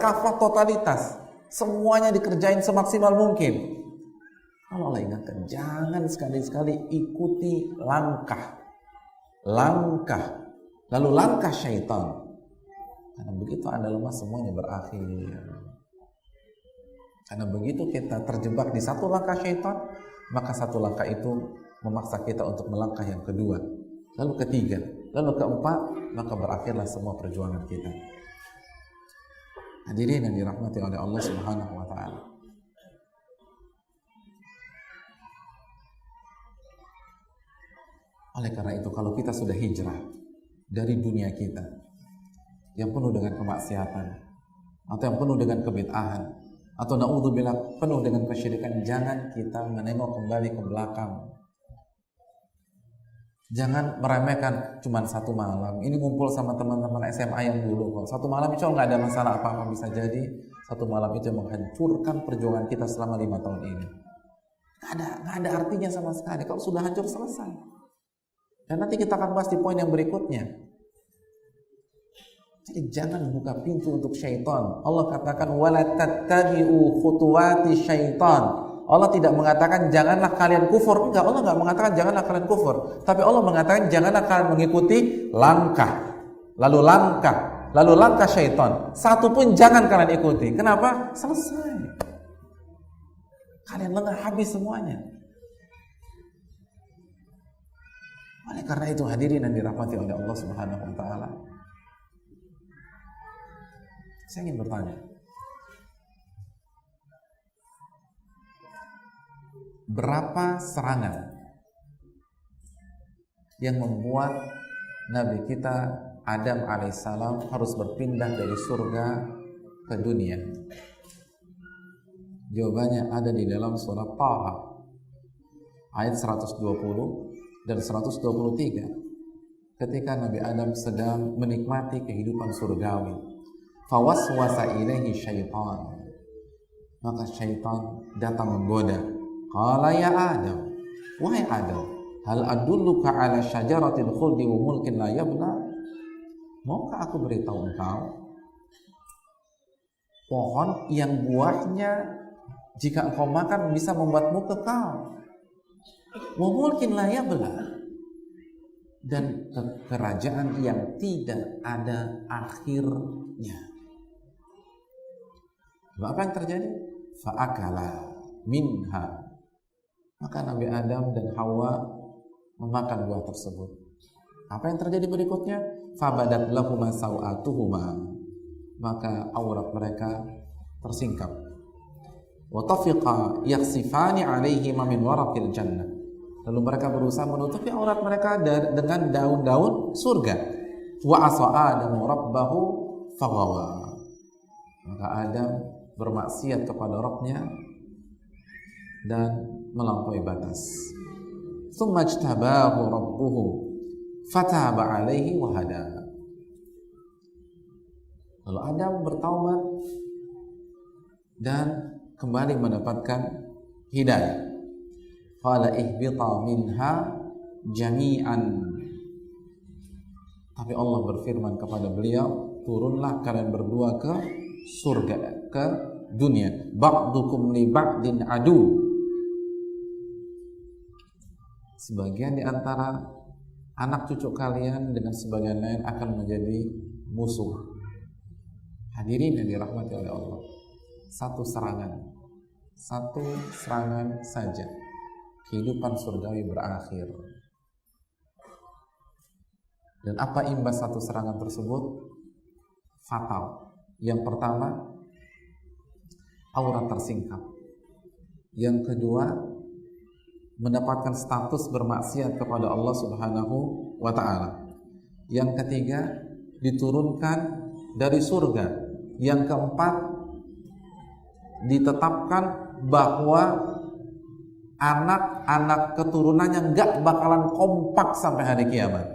kafah totalitas, semuanya dikerjain semaksimal mungkin. Kalau Allah ingatkan, jangan sekali-sekali ikuti langkah, lalu langkah syaitan. Karena begitu Anda lemah, semuanya berakhir. Karena begitu kita terjebak di satu langkah syaitan, maka satu langkah itu memaksa kita untuk melangkah yang kedua, lalu ketiga, lalu keempat, maka berakhirlah semua perjuangan kita. Hadirin yang dirahmati oleh Allah Subhanahu wa taala. Oleh karena itu, kalau kita sudah hijrah dari dunia kita yang penuh dengan kemaksiatan, atau yang penuh dengan kebid'ahan, atau na'udzubillah penuh dengan kesyirikan, jangan kita menengok kembali ke belakang. Jangan meremehkan cuman satu malam. Ini ngumpul sama teman-teman SMA yang dulu kok. Satu malam itu nggak ada masalah apa-apa, bisa jadi satu malam itu menghancurkan perjuangan kita selama 5 tahun ini. Nggak ada artinya sama sekali. Kalau sudah hancur, selesai. Dan nanti kita akan bahas di poin yang berikutnya. Jadi jangan buka pintu untuk syaitan. Allah katakan wala tattabi'u khutuwati syaitan. Allah tidak mengatakan janganlah kalian kufur. Enggak, Allah enggak mengatakan janganlah kalian kufur. Tapi Allah mengatakan janganlah kalian mengikuti langkah. Lalu langkah syaitan. Satu pun jangan kalian ikuti. Kenapa? Selesai. Kalian lengah habis semuanya. Oleh karena itu hadirin yang dirahmati oleh Allah Subhanahu wa taala. Saya ingin bertanya. Berapa serangan yang membuat Nabi kita Adam alaihissalam harus berpindah dari surga ke dunia? Jawabannya ada di dalam surah Taha ayat 120 dan 123. Ketika Nabi Adam sedang menikmati kehidupan surgawi, fawaswasa ilaihi syaitan, maka syaitan datang menggoda. Qala ya Adam, wahai Adam, hal adulluka ala syajaratil khuldi wa mulkin la yabla? Maukah aku beritahu engkau pohon yang buahnya jika engkau makan bisa membuatmu kekal, wa mulkin la yabla, dan kerajaan yang tidak ada akhirnya. Apa yang terjadi? Fa'akala minha, maka Nabi Adam dan Hawa memakan buah tersebut. Apa yang terjadi berikutnya? Fabadat lahuma sawatuhuma, maka aurat mereka tersingkap. Wa tafiqa yakhsifani alaihima min waraqil jannah, lalu mereka berusaha menutupi aurat mereka dengan daun-daun surga. Wa asa Adamu rabbahu faghawa, maka Adam bermaksiat kepada Rabbnya dan melampaui batas. Tsumma ijtabahu rabbuhu fataba alaihi wa hada. Lalu Adam bertaubat dan kembali mendapatkan hidayah. Qala ihbita minha jami'an. Tapi Allah berfirman kepada beliau, turunlah kalian berdua ke surga, ke dunia. Ba'dukum li ba'din adu. Sebagian di antara anak cucu kalian dengan sebagian lain akan menjadi musuh. Hadirin yang dirahmati oleh Allah, satu serangan saja kehidupan surgawi berakhir. Dan apa imbas satu serangan tersebut? Fatal. Yang pertama, aurat tersingkap. Yang kedua, mendapatkan status bermaksiat kepada Allah Subhanahu wa ta'ala. Yang ketiga, diturunkan dari surga. Yang keempat, ditetapkan bahwa anak-anak keturunannya nggak bakalan kompak sampai hari kiamat.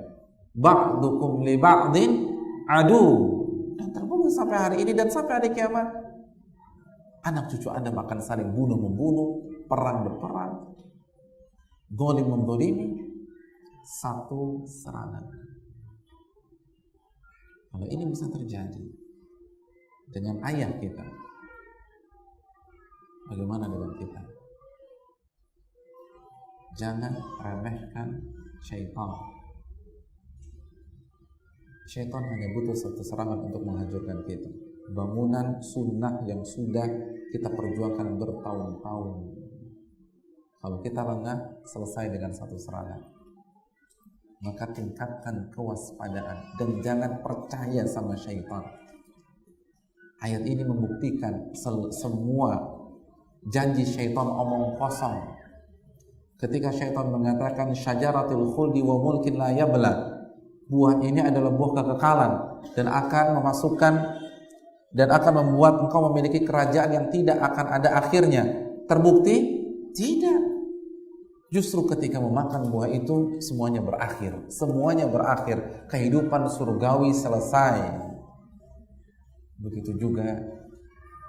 Ba'dukum li ba'din adu. Dan terbukti sampai hari ini dan sampai hari kiamat, anak cucu Anda akan saling bunuh-membunuh, perang berperang, zalim menzalimi. Satu serangan. Kalau ini bisa terjadi dengan ayah kita, bagaimana dengan kita? Jangan remehkan syaitan. Syaitan hanya butuh satu serangan untuk menghancurkan kita. Bangunan sunnah yang sudah kita perjuangkan bertahun-tahun, kalau kita lengah, selesai dengan satu serangan. Maka tingkatkan kewaspadaan dan jangan percaya sama syaitan. Ayat ini membuktikan semua janji syaitan omong kosong. ketika syaitan mengatakan syajaratul khuldi wa mulkin la yabla, buah ini adalah buah kekekalan dan akan memasukkan dan akan membuat engkau memiliki kerajaan yang tidak akan ada akhirnya. Terbukti? Tidak. Justru ketika memakan buah itu semuanya berakhir. Semuanya berakhir. Kehidupan surgawi selesai. Begitu juga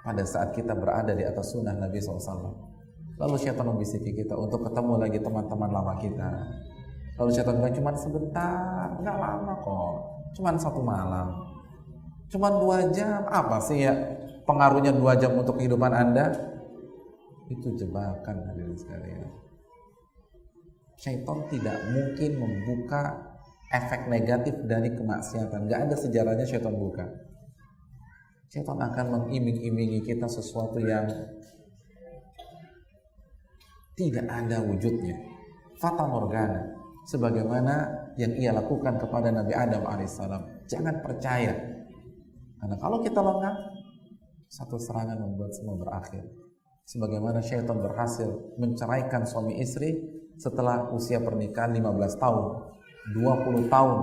pada saat kita berada di atas sunnah Nabi SAW. Lalu syaitan membisiki kita untuk ketemu lagi teman-teman lama kita. Lalu syaitan bilang, cuman sebentar, nggak lama kok, cuman 1 malam, cuman 2 jam, apa sih ya pengaruhnya 2 jam untuk kehidupan Anda? Itu jebakan, hadirin sekalian. Syaitan tidak mungkin membuka efek negatif dari kemaksiatan. Nggak ada sejarahnya syaitan buka. Syaitan akan mengiming-imingi kita sesuatu yang tidak ada wujudnya, fata morgana, sebagaimana yang ia lakukan kepada Nabi Adam alaihissalam. Jangan percaya, karena kalau kita lengah, satu serangan membuat semua berakhir. Sebagaimana syaitan berhasil menceraikan suami istri setelah usia pernikahan 15 tahun, 20 tahun,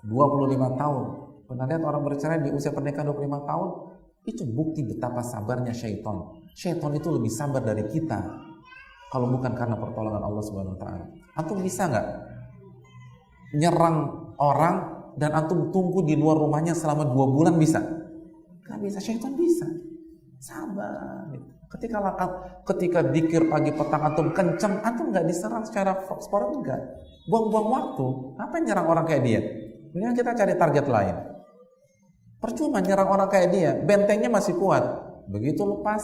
25 tahun. Pernah lihat orang bercerai di usia pernikahan 25 tahun? Itu bukti betapa sabarnya syaitan. Syaitan itu lebih sabar dari kita. Kalau bukan karena pertolongan Allah Subhanahu wa taala. Antum bisa nggak nyerang orang dan antum tunggu di luar rumahnya selama 2 bulan, bisa? Nggak bisa. Syaitan bisa. Sabar. Ketika dikir pagi petang antum kenceng, antum nggak diserang secara sporadis, enggak. Buang-buang waktu. Apa nyerang orang kayak dia? Mendingan kita cari target lain. Percuma nyerang orang kayak dia, bentengnya masih kuat. Begitu lepas,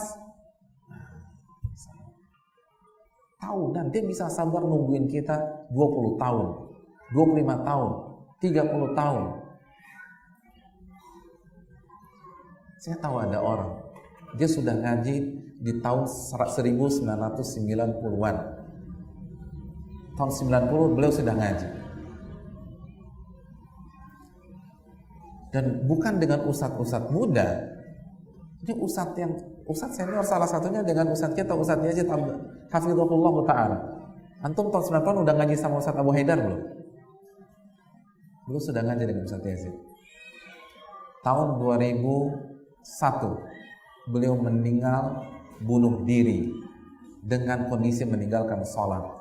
tahu, dan dia bisa sabar nungguin kita 20 tahun, 25 tahun, 30 tahun. Saya tahu ada orang, dia sudah ngaji di tahun 1990-an. Tahun 90 beliau sudah ngaji. Dan bukan dengan ustadz-ustadz muda. Ini ustadz senior, salah satunya dengan ustadz kita, Ustadz Yazid Hafizahullah Ta'ala. Antum tahun 90 udah ngaji sama Ustadz Abu Haidar belum? Belum, sudah ngaji dengan Ustadz Yazid. Tahun 2001 beliau meninggal bunuh diri dengan kondisi meninggalkan sholat.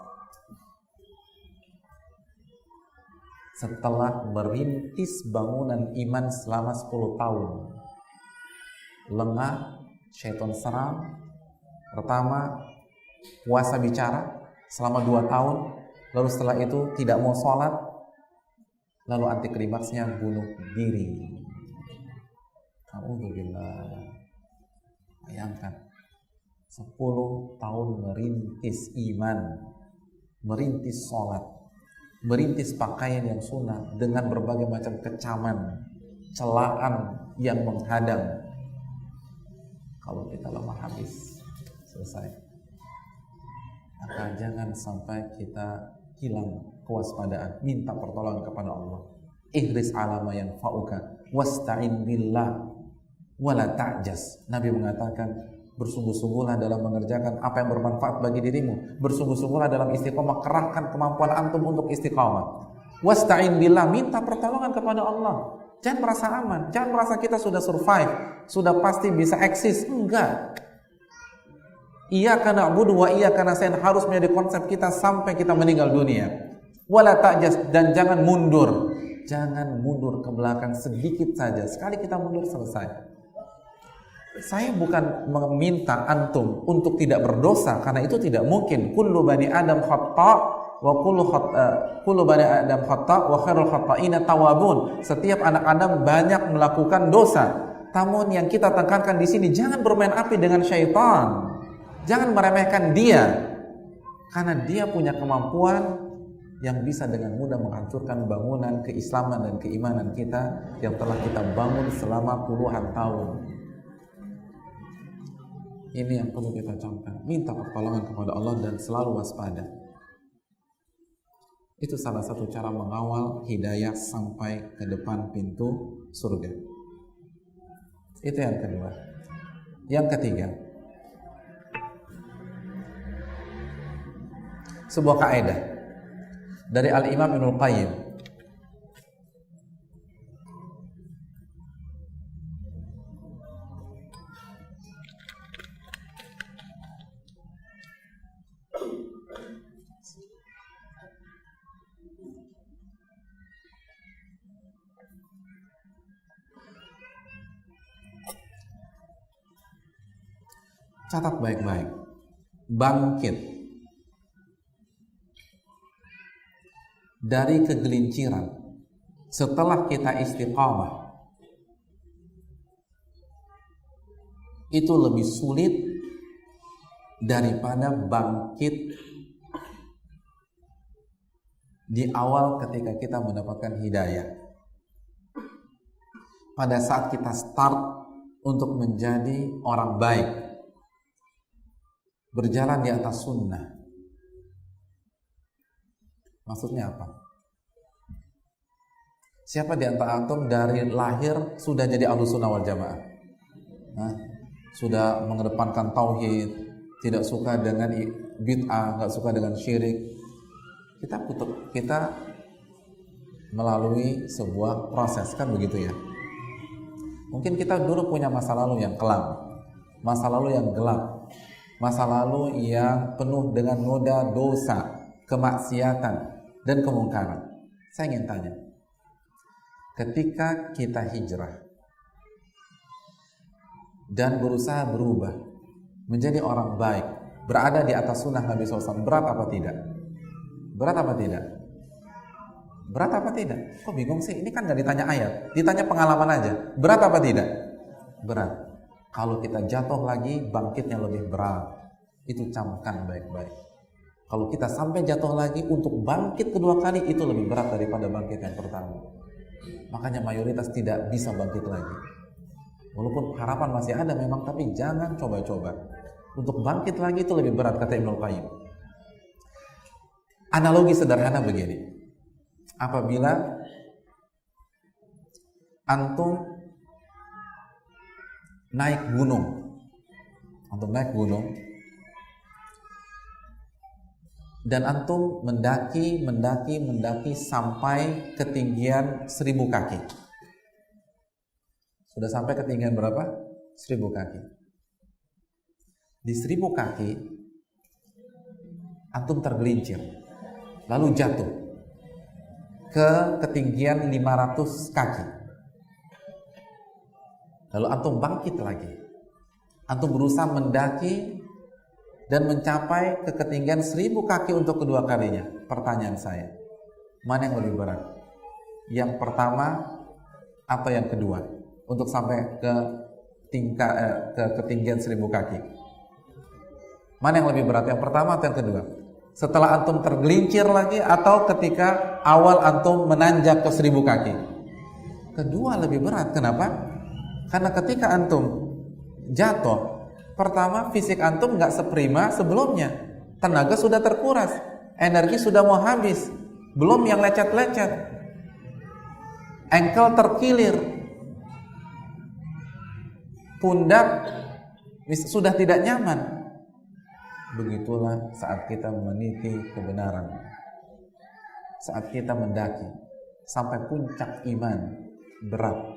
Setelah merintis bangunan iman selama 10 tahun. Lengah, syaitan serang. Pertama, puasa bicara selama 2 tahun. Lalu setelah itu tidak mau sholat. Lalu anti klimaksnya bunuh diri. Alhamdulillah. Bayangkan, 10 tahun merintis iman, merintis sholat, merintis pakaian yang sunnah dengan berbagai macam kecaman, celaan yang menghadang. Kalau kita lemah habis, selesai. Maka jangan sampai kita hilang kewaspadaan, minta pertolongan kepada Allah. Ihris alama yang fa'uka wasta'in billah wala ta'jas. Nabi mengatakan, bersungguh-sungguhlah dalam mengerjakan apa yang bermanfaat bagi dirimu. Bersungguh-sungguhlah dalam istiqomah, kerahkan kemampuan antum untuk istiqomah. Wasta'in billah, minta pertolongan kepada Allah. Jangan merasa aman, jangan merasa kita sudah survive, sudah pasti bisa eksis. Enggak. Iyyaka na'budu wa iyyaka nasta'in harus menjadi konsep kita sampai kita meninggal dunia. Wala ta'jas, dan jangan mundur. Jangan mundur ke belakang sedikit saja. Sekali kita mundur, selesai. Saya bukan meminta antum untuk tidak berdosa, karena itu tidak mungkin. Kullu bani Adam khata' wa kullu bani Adam khata' wa khairul khata'ina tawabun. Setiap anak Adam banyak melakukan dosa. Namun yang kita tekankan di sini, jangan bermain api dengan syaitan. Jangan meremehkan dia, karena dia punya kemampuan yang bisa dengan mudah menghancurkan bangunan keislaman dan keimanan kita yang telah kita bangun selama puluhan tahun. Ini yang perlu kita contoh. Minta pertolongan kepada Allah dan selalu waspada. Itu salah satu cara mengawal hidayah sampai ke depan pintu surga. Itu yang kedua. Yang ketiga, sebuah kaidah dari Al-Imam Ibnul Qayyim. Catat baik-baik. Bangkit dari kegelinciran setelah kita istiqamah itu lebih sulit daripada bangkit di awal ketika kita mendapatkan hidayah. Pada saat kita start untuk menjadi orang baik, berjalan di atas sunnah. Maksudnya apa? Siapa di antara antum dari lahir sudah jadi ahlus sunnah wal jamaah? Sudah mengedepankan tauhid, tidak suka dengan bid'ah, nggak suka dengan syirik. Kita melalui sebuah proses, kan begitu ya? Mungkin kita dulu punya masa lalu yang kelam, masa lalu yang gelap, masa lalu yang penuh dengan noda dosa, kemaksiatan, dan kemungkaran. Saya ingin tanya, ketika kita hijrah dan berusaha berubah menjadi orang baik, berada di atas sunnah Nabi SAW, berat apa tidak? Berat apa tidak? Berat apa tidak? Kok bingung sih? Ini kan gak ditanya ayat, ditanya pengalaman aja. Berat apa tidak? Berat. Kalau kita jatuh lagi, bangkitnya lebih berat. Itu camkan baik-baik. Kalau kita sampai jatuh lagi, untuk bangkit kedua kali itu lebih berat daripada bangkit yang pertama. Makanya mayoritas tidak bisa bangkit lagi. Walaupun harapan masih ada memang, tapi jangan coba-coba. Untuk bangkit lagi itu lebih berat, kata Ibnul Qayyim. Analogi sederhana begini. Apabila antum naik gunung, dan antum mendaki sampai ketinggian 1000 kaki. Sudah sampai ketinggian berapa? 1000 kaki. Di 1000 kaki antum tergelincir, lalu jatuh ke ketinggian 500 kaki. Lalu antum bangkit lagi. Antum berusaha mendaki dan mencapai ke ketinggian 1000 kaki untuk kedua kalinya. Pertanyaan saya, mana yang lebih berat? Yang pertama atau yang kedua? Untuk sampai ke ketinggian 1000 kaki. Mana yang lebih berat? Yang pertama atau yang kedua? Setelah antum tergelincir lagi atau ketika awal antum menanjak ke 1000 kaki? Kedua lebih berat. Kenapa? Karena ketika antum jatuh, pertama fisik antum nggak seprima sebelumnya. Tenaga sudah terkuras, energi sudah mau habis. Belum yang lecet-lecet, ankle terkilir, pundak sudah tidak nyaman. Begitulah saat kita meniti kebenaran, saat kita mendaki sampai puncak iman, berat.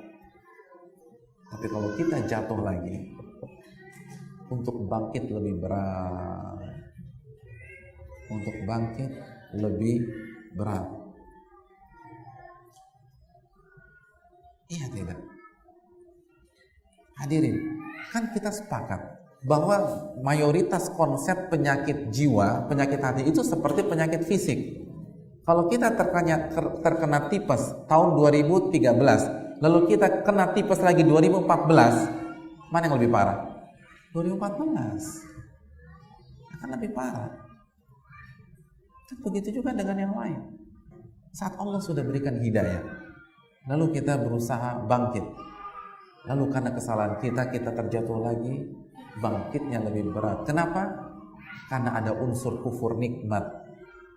Tapi kalau kita jatuh lagi, untuk bangkit lebih berat. Untuk bangkit lebih berat. Iya tidak? Hadirin, kan kita sepakat bahwa mayoritas konsep penyakit jiwa, penyakit hati itu seperti penyakit fisik. Kalau kita terkena tipes tahun 2013, lalu kita kena tipes lagi 2014, mana yang lebih parah? 2014 akan lebih parah. Begitu juga dengan yang lain. Saat Allah sudah berikan hidayah, lalu kita berusaha bangkit, lalu karena kesalahan kita terjatuh lagi, bangkitnya lebih berat. Kenapa? Karena ada unsur kufur nikmat.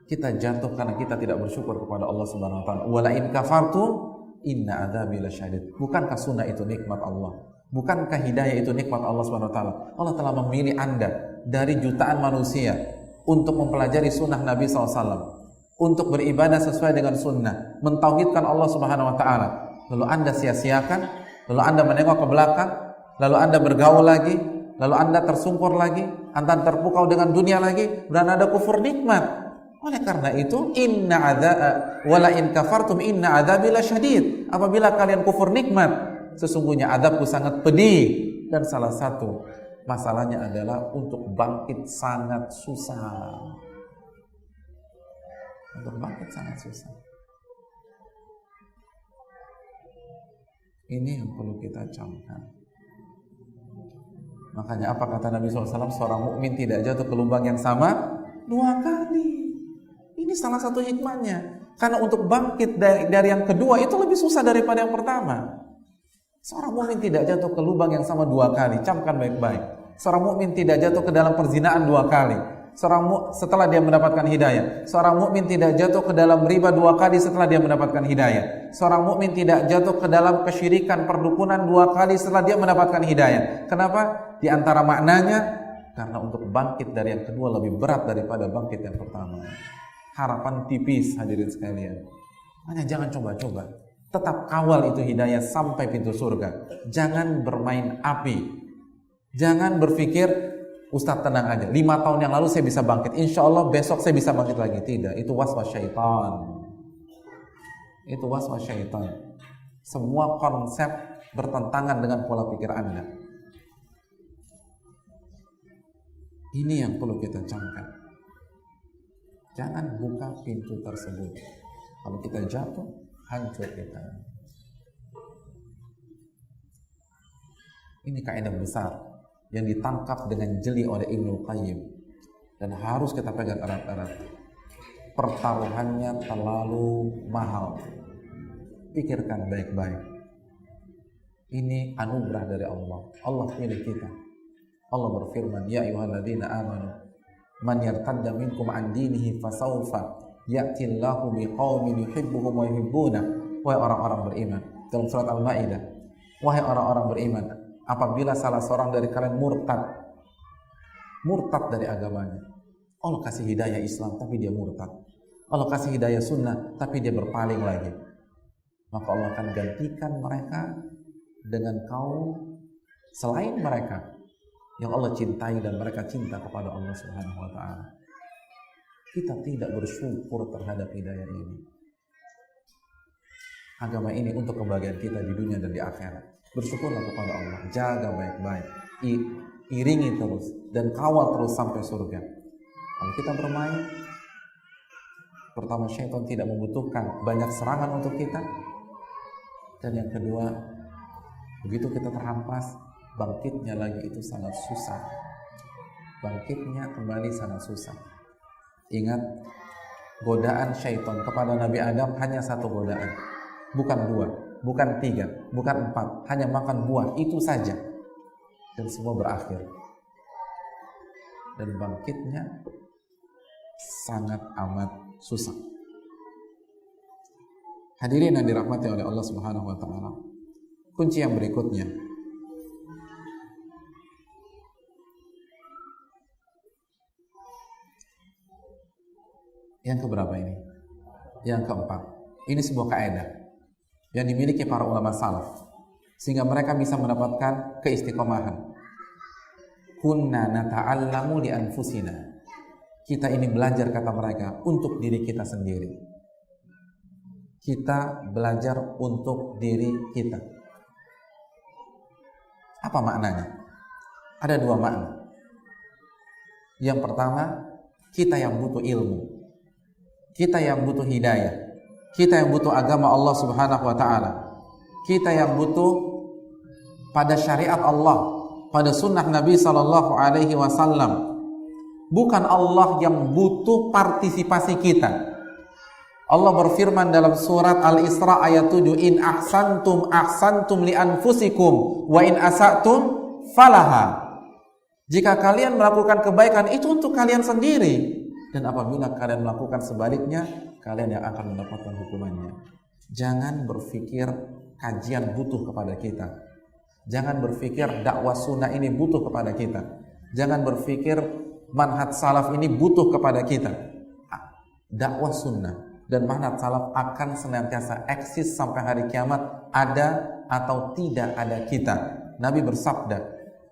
Kita jatuh karena kita tidak bersyukur kepada Allah Subhanahu wa taala. Wala in kafartum inna adzabi lasyadid. Bukankah sunnah itu nikmat Allah? Bukankah hidayah itu nikmat Allah Subhanahu wa taala? Allah telah memilih Anda dari jutaan manusia untuk mempelajari sunnah Nabi SAW, untuk beribadah sesuai dengan sunnah, mentauhidkan Allah Subhanahu Wa Taala, lalu Anda sia-siakan, lalu Anda menengok ke belakang, lalu Anda bergaul lagi, lalu Anda tersungkur lagi, Anda terpukau dengan dunia lagi, dan Anda kufur nikmat. Oleh karena itu, wala in kafartum inna adzabi lasyadid. Apabila kalian kufur nikmat, sesungguhnya azabku sangat pedih. Dan salah satu masalahnya adalah untuk bangkit sangat susah. Untuk bangkit sangat susah. Ini yang perlu kita camkan. Makanya apa kata Nabi SAW? Seorang mukmin tidak jatuh ke lubang yang sama 2 kali. Ini salah satu hikmahnya. Karena untuk bangkit dari yang kedua itu lebih susah daripada yang pertama. Seorang mukmin tidak jatuh ke lubang yang sama 2 kali. Camkan baik-baik. Seorang mukmin tidak jatuh ke dalam perzinaan 2 kali. Setelah dia mendapatkan hidayah. Seorang mukmin tidak jatuh ke dalam riba 2 kali setelah dia mendapatkan hidayah. Seorang mukmin tidak jatuh ke dalam kesyirikan perdukunan 2 kali setelah dia mendapatkan hidayah. Kenapa? Di antara maknanya, karena untuk bangkit dari yang kedua lebih berat daripada bangkit yang pertama. Harapan tipis hadirin sekalian. Makanya jangan coba-coba. Tetap kawal itu hidayah sampai pintu surga. Jangan bermain api. Jangan berpikir, Ustadz tenang aja, 5 tahun yang lalu saya bisa bangkit, insya Allah besok saya bisa bangkit lagi. Tidak, itu waswas syaitan. Itu waswas syaitan. Semua konsep bertentangan dengan pola pikir Anda. Ini yang perlu kita camkan. Jangan buka pintu tersebut. Kalau kita jatuh, hancur kita. Ini kaidah besar yang ditangkap dengan jeli oleh Ibnu Qayyim dan harus kita pegang erat-erat. Pertaruhannya terlalu mahal. Pikirkan baik-baik. Ini anugerah dari Allah. Allah pilih kita. Allah berfirman, ya ayyuhalladzina amanu man yartadda minkum an dinihi fasawfa ya'tillahu biqaumin yuhibbuhum wa yuhibbuna. Wahai orang-orang beriman, dalam surat Al-Maidah, wahai orang-orang beriman, apabila salah seorang dari kalian murtad dari agamanya, Allah kasih hidayah Islam tapi dia murtad, Allah kasih hidayah sunnah tapi dia berpaling lagi, maka Allah akan gantikan mereka dengan kaum selain mereka yang Allah cintai dan mereka cinta kepada Allah Subhanahu wa Ta'ala. Kita tidak bersyukur terhadap hidayah ini. Agama ini untuk kebahagiaan kita di dunia dan di akhirat. Bersyukurlah kepada Allah, jaga baik-baik, iringi terus dan kawal terus sampai surga. Kalau kita bermain, pertama syaitan tidak membutuhkan banyak serangan untuk kita, dan yang kedua, begitu kita terhampas, bangkitnya lagi itu sangat susah. Bangkitnya kembali sangat susah. Ingat, godaan syaitan kepada Nabi Adam hanya 1 godaan, bukan 2, bukan 3, bukan 4, hanya makan buah itu saja, dan semua berakhir. Dan bangkitnya sangat amat susah. Hadirin yang dirahmati oleh Allah Subhanahu wa Ta'ala, kunci yang berikutnya, yang keberapa ini? Yang keempat. Ini sebuah kaidah yang dimiliki para ulama salaf sehingga mereka bisa mendapatkan keistiqomahan. Kunna nata'allamu li anfusina. Kita ini belajar, kata mereka, untuk diri kita sendiri. Kita belajar untuk diri kita. Apa maknanya? Ada 2 makna. Yang pertama, kita yang butuh ilmu, kita yang butuh hidayah, kita yang butuh agama Allah Subhanahu wa Ta'ala, kita yang butuh pada syariat Allah, pada sunnah Nabi Sallallahu Alaihi Wasallam. Bukan Allah yang butuh partisipasi kita. Allah berfirman dalam surat Al-Isra ayat 7, in ahsantum ahsantum li anfusikum wa in asatum falaha. Jika kalian melakukan kebaikan itu untuk kalian sendiri, dan apabila kalian melakukan sebaliknya, kalian yang akan mendapatkan hukumannya. Jangan berpikir kajian butuh kepada kita. Jangan berpikir dakwah sunnah ini butuh kepada kita. Jangan berpikir manhaj salaf ini butuh kepada kita. Dakwah sunnah dan manhaj salaf akan senantiasa eksis sampai hari kiamat, ada atau tidak ada kita. Nabi bersabda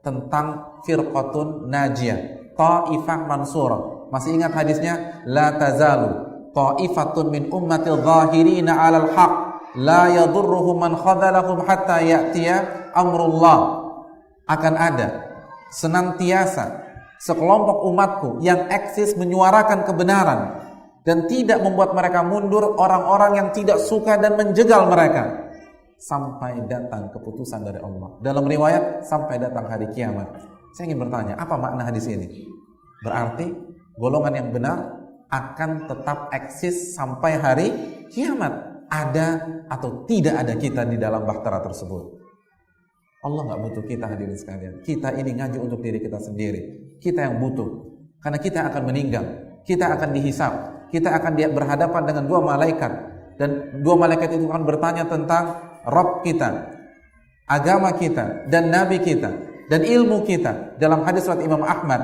tentang firqatun najiyah, ta'ifah mansurah. Masih ingat hadisnya? La tazalu ta'ifatun min ummatil zahirina 'alal haq la yadurruhum man khadhalahum hatta ya'tiya amrullah. Akan ada senantiasa sekelompok umatku yang eksis menyuarakan kebenaran dan tidak membuat mereka mundur orang-orang yang tidak suka dan menjegal mereka sampai datang keputusan dari Allah. Dalam riwayat sampai datang hari kiamat. Saya ingin bertanya, apa makna hadis ini? Berarti golongan yang benar akan tetap eksis sampai hari kiamat. Ada atau tidak ada kita di dalam bahtera tersebut. Allah nggak butuh kita, hadirin sekalian. Kita ini ngaji untuk diri kita sendiri. Kita yang butuh, karena kita akan meninggal, kita akan dihisab, kita akan berhadapan dengan dua malaikat, dan dua malaikat itu akan bertanya tentang Rabb kita, agama kita, dan Nabi kita, dan ilmu kita. Dalam hadis riwayat Imam Ahmad,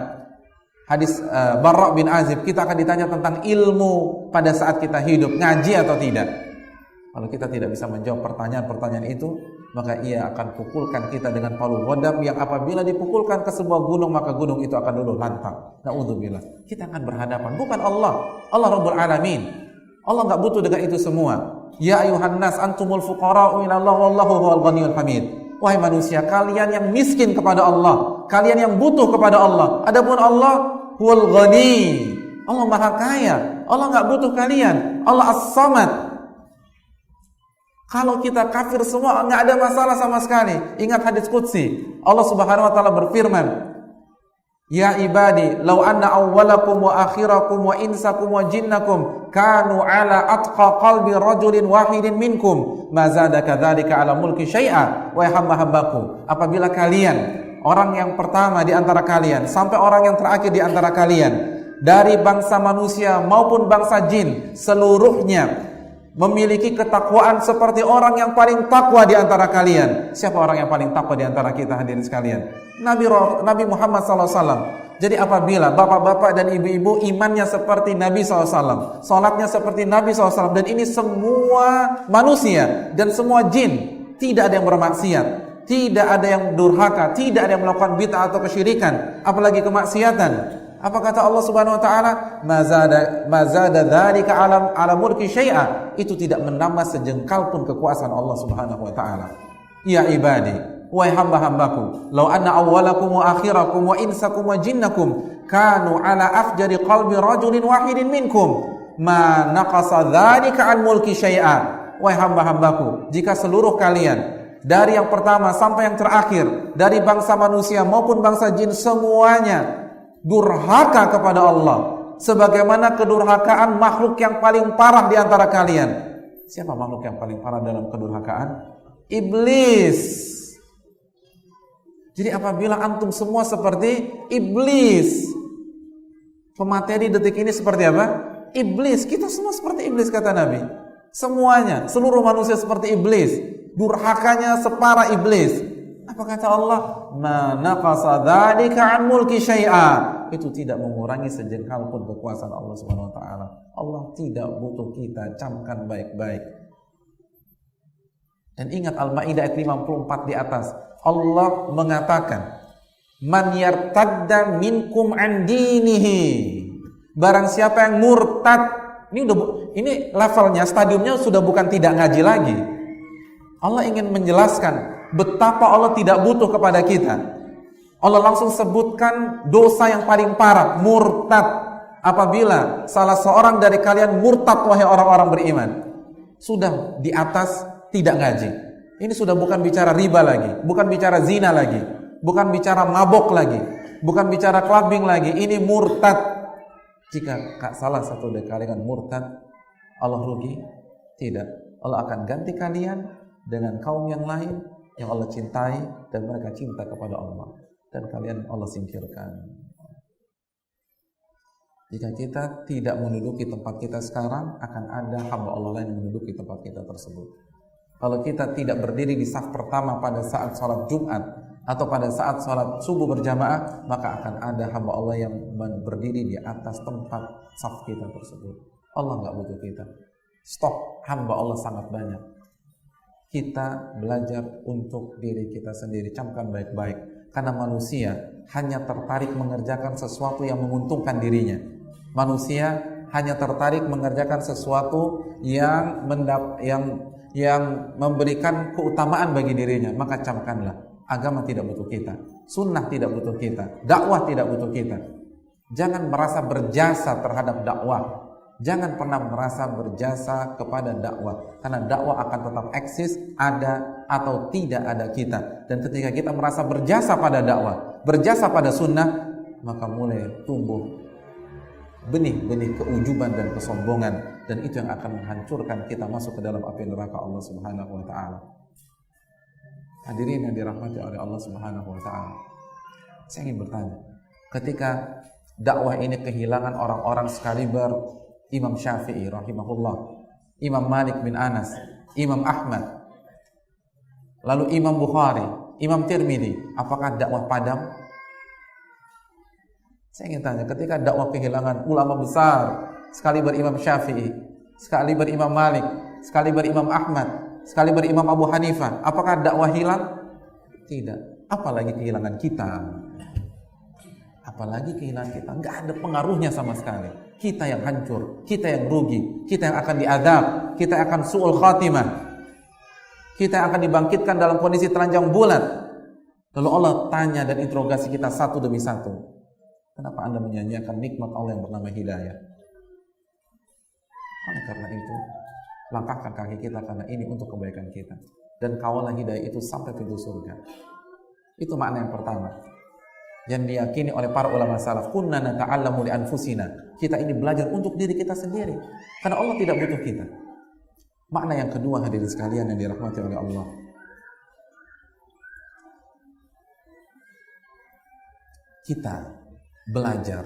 hadis Barra bin Azib, kita akan ditanya tentang ilmu pada saat kita hidup, ngaji atau tidak. Kalau kita tidak bisa menjawab pertanyaan-pertanyaan itu, maka ia akan pukulkan kita dengan palu ghodam yang apabila dipukulkan ke sebuah gunung, maka gunung itu akan luluh lantak. Na'udzubillah. Kita akan berhadapan, bukan Allah. Allah Rabbul Alamin. Allah enggak butuh dengan itu semua. Ya ayuhan nas antumul fuqara'u ilallah wallahu huwal ghaniyul hamid. Wahai manusia, kalian yang miskin kepada Allah, kalian yang butuh kepada Allah. Adapun Allah huwal ghani. Allah Maha Kaya. Allah enggak butuh kalian. Allah As-Samad. Kalau kita kafir semua, nggak ada masalah sama sekali. Ingat hadis qudsi, Allah Subhanahu wa taala berfirman, Ya ibadi, law anna awwalakum wa akhirakum wa insakum wa jinnakum kanu ala atqa qalbi rajulin wahidin minkum, ma zada kadzalika ala mulki syai'a. Wa hamba-hambaku, apabila kalian, orang yang pertama di antara kalian sampai orang yang terakhir di antara kalian, dari bangsa manusia maupun bangsa jin seluruhnya memiliki ketakwaan seperti orang yang paling takwa di antara kalian. Siapa orang yang paling takwa di antara kita, hadirin sekalian? Nabi Muhammad SAW. Jadi apabila bapak-bapak dan ibu-ibu imannya seperti Nabi SAW, salatnya seperti Nabi SAW, dan ini semua manusia dan semua jin, tidak ada yang bermaksiat, tidak ada yang durhaka, tidak ada yang melakukan bid'ah atau kesyirikan, apalagi kemaksiatan. Apa kata Allah Subhanahu wa taala? Mazada dzalika ala mulki syai'a. Itu tidak menambah sejengkal pun kekuasaan Allah Subhanahu wa taala. Ya ibadi, wahai hamba-hambaku, law anna awwalakum wa akhirakum wa insakum wa jinnakum kanu ala afjari qalbi rajulin wahidin minkum, ma naqasa dzalika an mulki syai'a. Wahai hamba-hambaku, jika seluruh kalian dari yang pertama sampai yang terakhir, dari bangsa manusia maupun bangsa jin, semuanya durhaka kepada Allah sebagaimana kedurhakaan makhluk yang paling parah di antara kalian. Siapa makhluk yang paling parah dalam kedurhakaan? Iblis. Jadi apabila antum semua seperti iblis, pemateri detik ini seperti apa? Iblis. Kita semua seperti iblis, kata Nabi. Semuanya, seluruh manusia seperti iblis, durhakanya separah iblis. Apa kata Allah? Ma naqasa dzalika an mulki syai'a. Itu tidak mengurangi sejengkal pun kekuasaan Allah Subhanahu wa taala. Allah tidak butuh kita, camkan baik-baik. Dan ingat Al-Maidah ayat 54 di atas. Allah mengatakan, "Man yartadda minkum an dinihi." Barang siapa yang murtad, ini levelnya, stadiumnya sudah bukan tidak ngaji lagi. Allah ingin menjelaskan betapa Allah tidak butuh kepada kita. Allah langsung sebutkan dosa yang paling parah, murtad. Apabila salah seorang dari kalian murtad, wahai orang-orang beriman, sudah di atas tidak ngaji. Ini sudah bukan bicara riba lagi, bukan bicara zina lagi, bukan bicara mabok lagi, bukan bicara clubbing lagi. Ini murtad. Jika salah satu dari kalian murtad, Allah rugi? Tidak. Allah akan ganti kalian dengan kaum yang lain yang Allah cintai dan mereka cinta kepada Allah, dan kalian Allah singkirkan. Jika kita tidak menduduki tempat kita sekarang, akan ada hamba Allah lain yang menduduki tempat kita tersebut. Kalau kita tidak berdiri di saf pertama pada saat sholat Jumat atau pada saat sholat subuh berjamaah, maka akan ada hamba Allah yang berdiri di atas tempat saf kita tersebut. Allah nggak butuh kita. Stok hamba Allah sangat banyak. Kita belajar untuk diri kita sendiri. Camkan baik-baik. Karena manusia hanya tertarik mengerjakan sesuatu yang menguntungkan dirinya. Manusia hanya tertarik mengerjakan sesuatu yang memberikan keutamaan bagi dirinya. Maka camkanlah, agama tidak butuh kita, sunnah tidak butuh kita, dakwah tidak butuh kita. Jangan merasa berjasa terhadap dakwah. Jangan pernah merasa berjasa kepada dakwah, karena dakwah akan tetap eksis, ada atau tidak ada kita. Dan ketika kita merasa berjasa pada dakwah, berjasa pada sunnah, maka mulai tumbuh benih-benih keujuban dan kesombongan, dan itu yang akan menghancurkan kita masuk ke dalam api neraka Allah Subhanahu wa taala. Hadirin yang dirahmati oleh Allah Subhanahu wa taala. Saya ingin bertanya, ketika dakwah ini kehilangan orang-orang sekaliber Imam Syafi'i rahimahullah, Imam Malik bin Anas, Imam Ahmad, lalu Imam Bukhari, Imam Tirmidzi, apakah dakwah padam? Saya ingin tanya, ketika dakwah kehilangan ulama besar sekaliber Imam Syafi'i, sekaliber Imam Malik, sekaliber Imam Ahmad, sekaliber Imam Abu Hanifah, apakah dakwah hilang? Tidak. Apalagi kehilangan kita. Apalagi kehilangan kita, nggak ada pengaruhnya sama sekali. Kita yang hancur, kita yang rugi, kita yang akan diazab, kita akan su'ul khatimah, kita akan dibangkitkan dalam kondisi telanjang bulat. Lalu Allah tanya dan interogasi kita satu demi satu. Kenapa Anda menyanyiakan nikmat Allah yang bernama hidayah? Oleh karena itu, langkahkan kaki kita karena ini untuk kebaikan kita. Dan kawalah hidayah itu sampai pintu surga. Itu makna yang pertama yang diyakini oleh para ulama salaf. Kunna nata'allamu li anfusina. Kita ini belajar untuk diri kita sendiri, karena Allah tidak butuh kita. Makna yang kedua, hadirin sekalian yang dirahmati oleh Allah, kita belajar,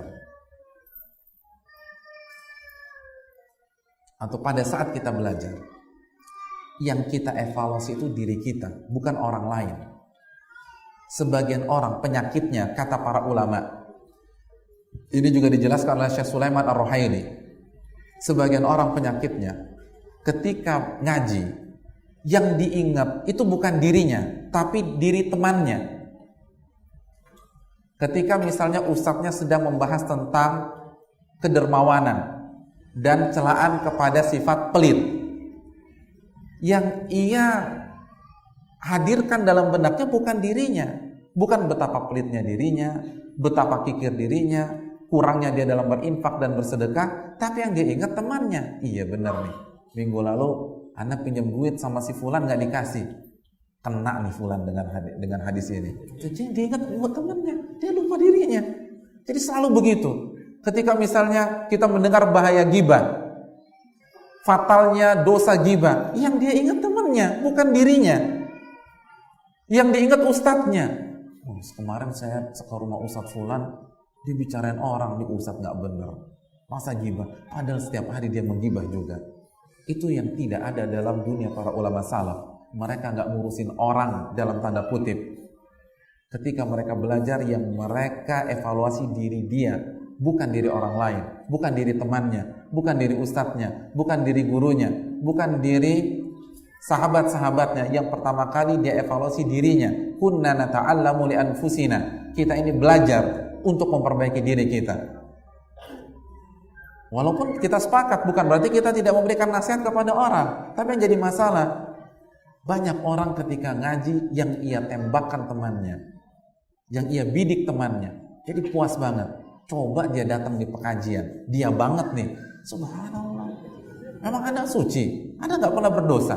atau pada saat kita belajar, yang kita evaluasi itu diri kita, bukan orang lain. Sebagian orang penyakitnya, kata para ulama, ini juga dijelaskan oleh Syekh Sulaiman Ar-Ruhaili, sebagian orang penyakitnya ketika ngaji, yang diingat itu bukan dirinya, tapi diri temannya. Ketika misalnya ustadznya sedang membahas tentang kedermawanan dan celaan kepada sifat pelit, yang ia hadirkan dalam benaknya bukan dirinya, bukan betapa pelitnya dirinya, betapa kikir dirinya, kurangnya dia dalam berinfak dan bersedekah, tapi yang dia ingat temannya. Iya benar nih, minggu lalu anak pinjam duit sama si fulan gak dikasih, kena nih fulan dengan hadis ini. Jadi dia ingat buat temannya, dia lupa dirinya. Jadi selalu begitu. Ketika misalnya kita mendengar bahaya ghibah, fatalnya dosa ghibah, yang dia ingat temannya, bukan dirinya. Yang diingat ustadznya. Oh, kemarin saya ke rumah ustadz fulan, dia bicarain orang, di ustadz gak bener, masa ghibah? Padahal setiap hari dia menggibah juga. Itu yang tidak ada dalam dunia para ulama salaf. Mereka gak ngurusin orang dalam tanda kutip. Ketika mereka belajar, yang mereka evaluasi diri dia, bukan diri orang lain, bukan diri temannya, bukan diri ustadznya, bukan diri gurunya, bukan diri sahabat-sahabatnya. Yang pertama kali dia evaluasi dirinya. Kunna nata'allamu li anfusina. Kita ini belajar untuk memperbaiki diri kita. Walaupun kita sepakat, bukan berarti kita tidak memberikan nasihat kepada orang. Tapi yang jadi masalah, banyak orang ketika ngaji yang ia tembakkan temannya, yang ia bidik temannya, jadi puas banget. Coba dia datang di pengajian, dia banget nih, subhanallah, memang Anda suci, Anda gak pernah berdosa.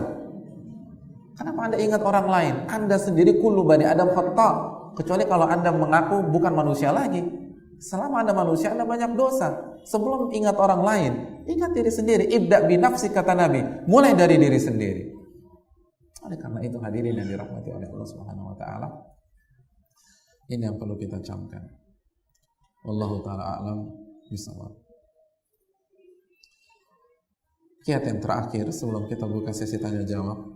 Kenapa Anda ingat orang lain? Anda sendiri kullu bani Adam khata'. Kecuali kalau Anda mengaku bukan manusia lagi. Selama Anda manusia, Anda banyak dosa. Sebelum ingat orang lain, ingat diri sendiri. Ibda bi nafsi, kata Nabi. Mulai dari diri sendiri. Oleh karena itu, hadirin yang dirahmati oleh Allah Subhanahu wa taala, ini yang perlu kita camkan. Wallahu taala a'lam bishawab. Kiat yang terakhir sebelum kita buka sesi tanya jawab.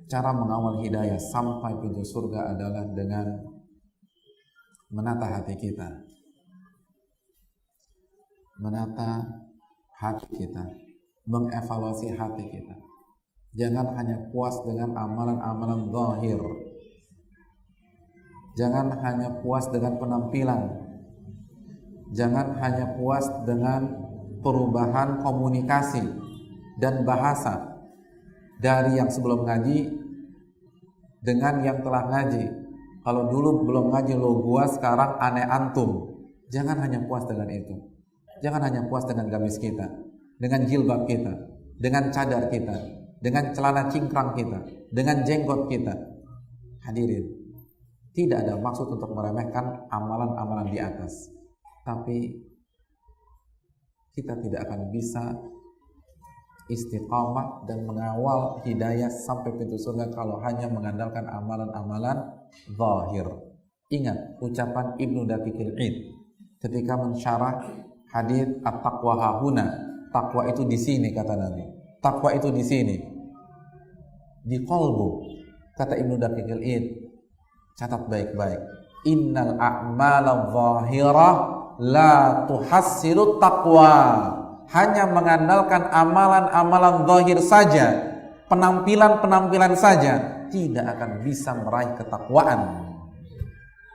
cara mengawal hidayah sampai pintu surga adalah dengan menata hati kita. Menata hati kita, mengevaluasi hati kita. Jangan hanya puas dengan amalan-amalan zahir. Jangan hanya puas dengan penampilan. Jangan hanya puas dengan perubahan komunikasi dan bahasa dari yang sebelum ngaji dengan yang telah ngaji. Kalau dulu belum ngaji lo gua, sekarang aneh antum. Jangan hanya puas dengan itu. Jangan hanya puas dengan gamis kita, dengan jilbab kita, dengan cadar kita, dengan celana cingkrang kita, dengan jenggot kita. Hadirin, tidak ada maksud untuk meremehkan amalan-amalan di atas, tapi kita tidak akan bisa istiqamah dan mengawal hidayah sampai pintu surga kalau hanya mengandalkan amalan-amalan zahir. Ingat ucapan Ibnu Daqiqil Id ketika mensyarah hadits at-taqwa hahuna. Takwa itu di sini, kata Nabi. Takwa itu di sini, di qalbu. Kata Ibnu Daqiqil Id, catat baik-baik. Innal a'mala zahirah la tuhassilu taqwa. Hanya mengandalkan amalan-amalan zahir saja, penampilan-penampilan saja, tidak akan bisa meraih ketakwaan.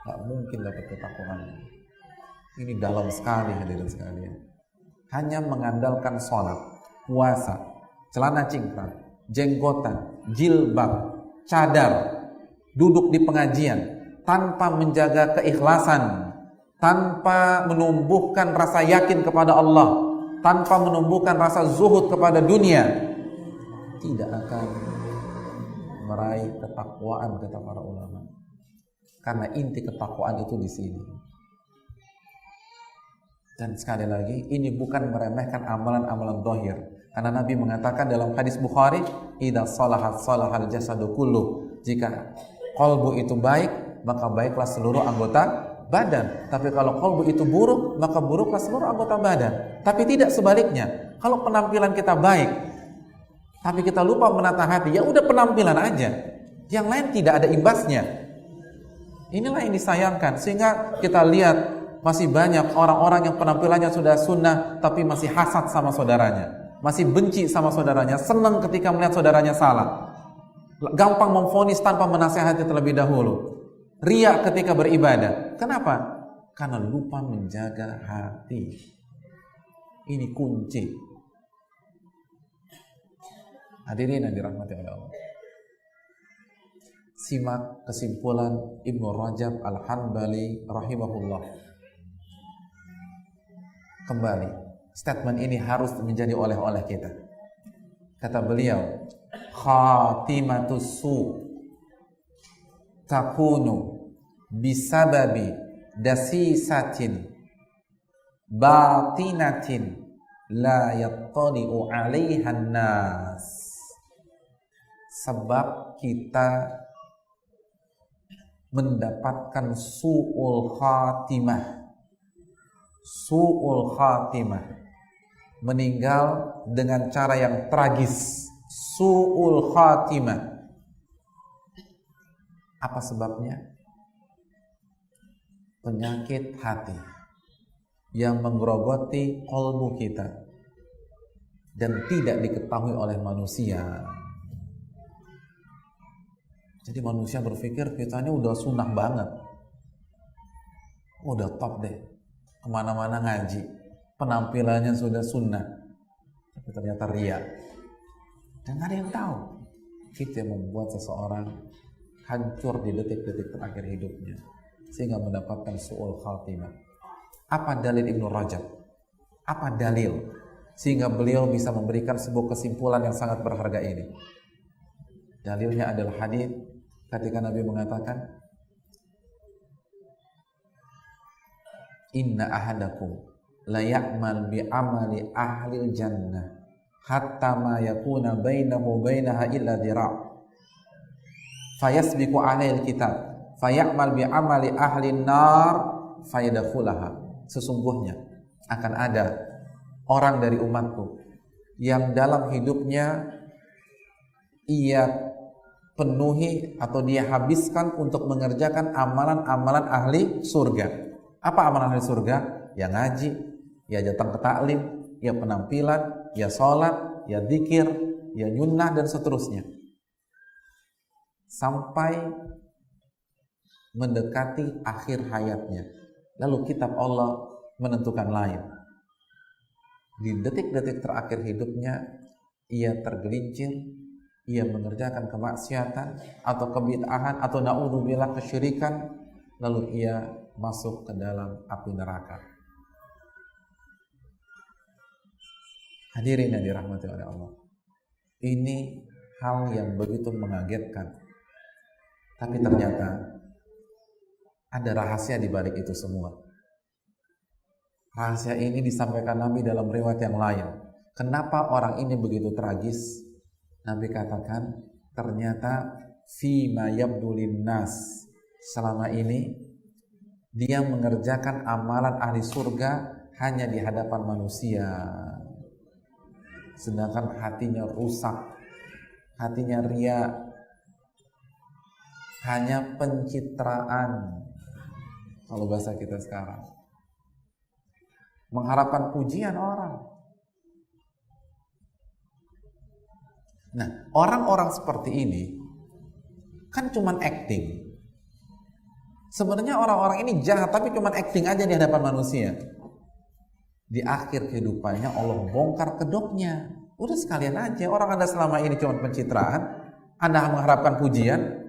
Gak mungkin dapat ketakwaan. Ini dalam sekali, hadirin sekalian. Hanya mengandalkan sholat, puasa, celana cingkrang, jenggotan, jilbab, cadar, duduk di pengajian, tanpa menjaga keikhlasan, tanpa menumbuhkan rasa yakin kepada Allah, tanpa menumbuhkan rasa zuhud kepada dunia, tidak akan meraih ketakwaan, kata para ulama. Karena inti ketakwaan itu di sini. Dan sekali lagi, ini bukan meremehkan amalan-amalan zahir. Karena Nabi mengatakan dalam hadis Bukhari, idza salahat salahal jasadu kullu. Jika qalbu itu baik, maka baiklah seluruh anggota badan. Tapi kalau qalbu itu buruk, maka buruklah seluruh anggota badan. Tapi tidak sebaliknya. Kalau penampilan kita baik, tapi kita lupa menata hati, ya udah penampilan aja. Yang lain tidak ada imbasnya. Inilah yang disayangkan. Sehingga kita lihat masih banyak orang-orang yang penampilannya sudah sunnah, tapi masih hasad sama saudaranya, masih benci sama saudaranya, senang ketika melihat saudaranya salah, gampang memvonis tanpa menasihati terlebih dahulu, riya ketika beribadah. Kenapa? Karena lupa menjaga hati. Ini kunci. Hadirin yang dirahmati oleh Allah, simak kesimpulan Ibnu Rajab Al-Hanbali rahimahullah. Kembali, statement ini harus menjadi oleh-oleh kita. Kata beliau, khatimatus su takunu bisababi dasisatin batinatin la yattali'u 'alaihan nas. Sebab kita mendapatkan su'ul khatimah. Su'ul khatimah, meninggal dengan cara yang tragis. Su'ul khatimah. Apa sebabnya? Penyakit hati yang menggerogoti qalbu kita dan tidak diketahui oleh manusia. Jadi manusia berpikir kita ini udah sunnah banget, udah top deh, kemana-mana ngaji, penampilannya sudah sunnah, tapi ternyata riya. Dan ada yang tahu. Itu yang membuat seseorang hancur di detik-detik terakhir hidupnya, sehingga mendapatkan su'ul khatimah. Apa dalil Ibnu Rajab? Apa dalil sehingga beliau bisa memberikan sebuah kesimpulan yang sangat berharga ini? Dalilnya adalah hadis ketika Nabi mengatakan, inna ahadakum la ya'mal bi amali ahlil jannah hatta ma yakuna bainahu bainaha illa dira' fayasbiqu 'alaihil kitab fay'amal bi amali ahlin nar fayadkhulaha. Sesungguhnya akan ada orang dari umatku yang dalam hidupnya ia penuhi atau dia habiskan untuk mengerjakan amalan-amalan ahli surga. Apa amalan ahli surga? Ya ngaji, ya datang ke taklim, ya penampilan, ya sholat, ya zikir, ya nyunnah dan seterusnya. Sampai mendekati akhir hayatnya. Lalu kitab Allah menentukan lain. Di detik-detik terakhir hidupnya, ia tergelincir, ia mengerjakan kemaksiatan atau kebid'ahan atau na'udzubillah kesyirikan, lalu ia masuk ke dalam api neraka. Hadirin yang dirahmati oleh Allah, ini hal yang begitu mengagetkan. Tapi ternyata ada rahasia di balik itu semua. Rahasia ini disampaikan Nabi dalam riwayat yang lain. Kenapa orang ini begitu tragis? Nabi katakan, ternyata fima yabdu linnas, selama ini dia mengerjakan amalan ahli surga hanya di hadapan manusia, sedangkan hatinya rusak, hatinya riya, hanya pencitraan. Kalau bahasa kita sekarang, mengharapkan pujian orang. Nah, orang-orang seperti ini kan cuman acting. Sebenarnya orang-orang ini jahat, tapi cuman acting aja di hadapan manusia. Di akhir kehidupannya Allah bongkar kedoknya. Udah sekalian aja, orang Anda selama ini cuma pencitraan, Anda mengharapkan pujian,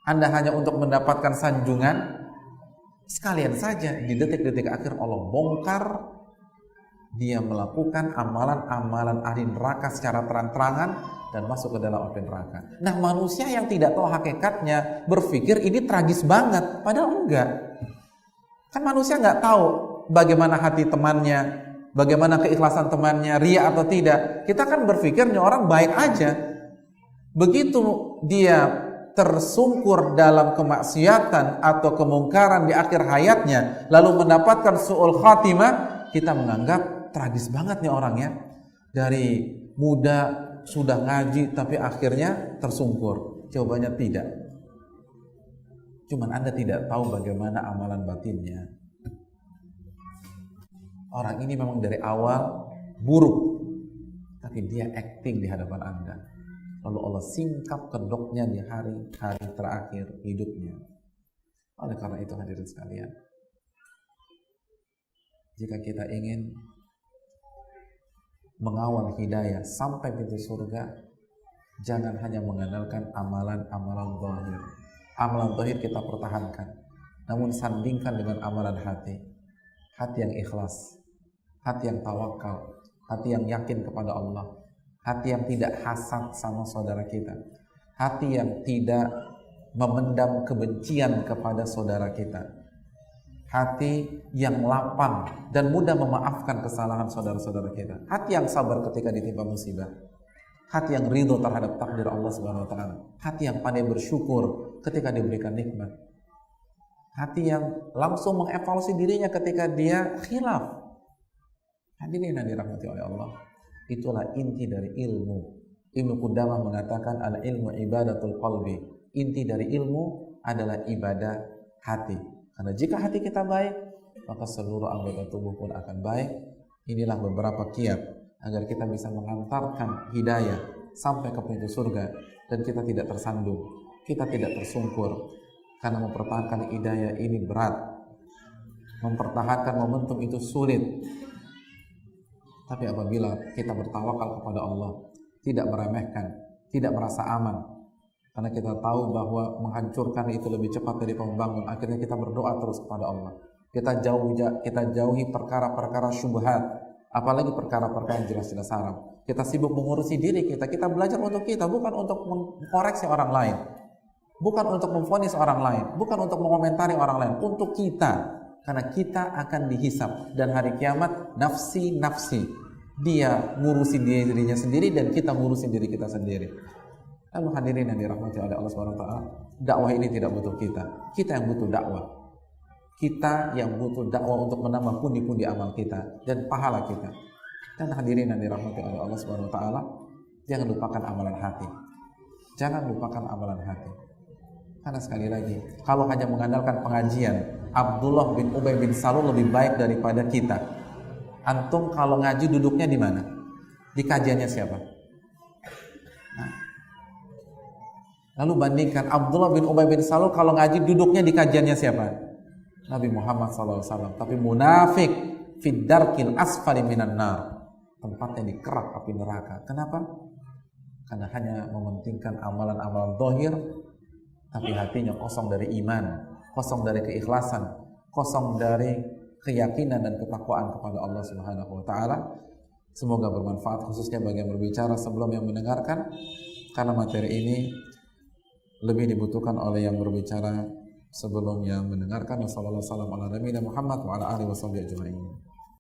Anda hanya untuk mendapatkan sanjungan, sekalian saja di detik-detik akhir Allah bongkar, dia melakukan amalan-amalan ahli neraka secara terang-terangan dan masuk ke dalam api neraka. Nah, manusia yang tidak tahu hakikatnya berpikir ini tragis banget, padahal enggak. Kan manusia nggak tahu bagaimana hati temannya, bagaimana keikhlasan temannya, ria atau tidak. Kita kan berpikirnya orang baik aja. Begitu dia tersungkur dalam kemaksiatan atau kemungkaran di akhir hayatnya, lalu mendapatkan su'ul khatimah, kita menganggap tragis banget nih orangnya. Dari muda sudah ngaji tapi akhirnya tersungkur. Jawabannya tidak. Cuman Anda tidak tahu bagaimana amalan batinnya. Orang ini memang dari awal buruk, tapi dia acting di hadapan Anda. Lalu Allah singkap kedoknya di hari-hari terakhir hidupnya. Oleh karena itu hadirin sekalian, jika kita ingin mengawal hidayah sampai pintu surga, jangan hanya mengandalkan amalan-amalan zahir. Amalan zahir kita pertahankan, namun sandingkan dengan amalan hati. Hati yang ikhlas, hati yang tawakal, hati yang yakin kepada Allah, hati yang tidak hasad sama saudara kita, hati yang tidak memendam kebencian kepada saudara kita, hati yang lapang dan mudah memaafkan kesalahan saudara-saudara kita, hati yang sabar ketika ditimpa musibah, hati yang ridho terhadap takdir Allah Subhanahu wa taala, hati yang pandai bersyukur ketika diberikan nikmat, hati yang langsung mengevaluasi dirinya ketika dia khilaf. Hadirin yang dirahmati oleh Allah, itulah inti dari ilmu. Ibnu Qudamah mengatakan al ilmu ibadatul qalbi. Inti dari ilmu adalah ibadah hati. Karena jika hati kita baik, maka seluruh anggota tubuh pun akan baik. Inilah beberapa kiat agar kita bisa mengantarkan hidayah sampai ke pintu surga dan kita tidak tersandung, kita tidak tersungkur. Karena mempertahankan hidayah ini berat, mempertahankan momentum itu sulit. Tapi apabila kita bertawakal kepada Allah, tidak meremehkan, tidak merasa aman, karena kita tahu bahwa menghancurkan itu lebih cepat dari membangun, akhirnya kita berdoa terus kepada Allah. Kita jauhi perkara-perkara syubhat, apalagi perkara-perkara yang jelas-jelas haram. Kita sibuk mengurusi diri kita, kita belajar untuk kita, bukan untuk mengkoreksi orang lain, bukan untuk memvonis orang lain, bukan untuk mengomentari orang lain, untuk kita. Karena kita akan dihisab dan hari kiamat nafsi. Dia ngurusin dirinya sendiri dan kita ngurusin diri kita sendiri. Lalu hadirin yang dirahmati oleh Allah Subhanahu wa taala, dakwah ini tidak butuh kita. Kita yang butuh dakwah. Kita yang butuh dakwah untuk menambah pundi-pundi amal kita dan pahala kita. Dan hadirin yang dirahmati oleh Allah Subhanahu wa taala, jangan lupakan amalan hati. Jangan lupakan amalan hati. Karena sekali lagi, kalau hanya mengandalkan pengajian, Abdullah bin Ubay bin Salul lebih baik daripada kita. Antum kalau ngaji duduknya di mana? Di kajiannya siapa? Nah. Lalu bandingkan Abdullah bin Ubay bin Salul kalau ngaji duduknya di kajiannya siapa? Nabi Muhammad SAW. Tapi munafik fid darkil asfali minan nar. Tempatnya di kerak api neraka. Kenapa? Karena hanya mementingkan amalan-amalan zahir, tapi hatinya kosong dari iman, kosong dari keikhlasan, kosong dari keyakinan dan ketakwaan kepada Allah Subhanahu wa taala. Semoga bermanfaat khususnya bagi yang berbicara sebelum yang mendengarkan, karena materi ini lebih dibutuhkan oleh yang berbicara sebelum yang mendengarkan. Wassalamualaikum warahmatullahi wabarakatuh.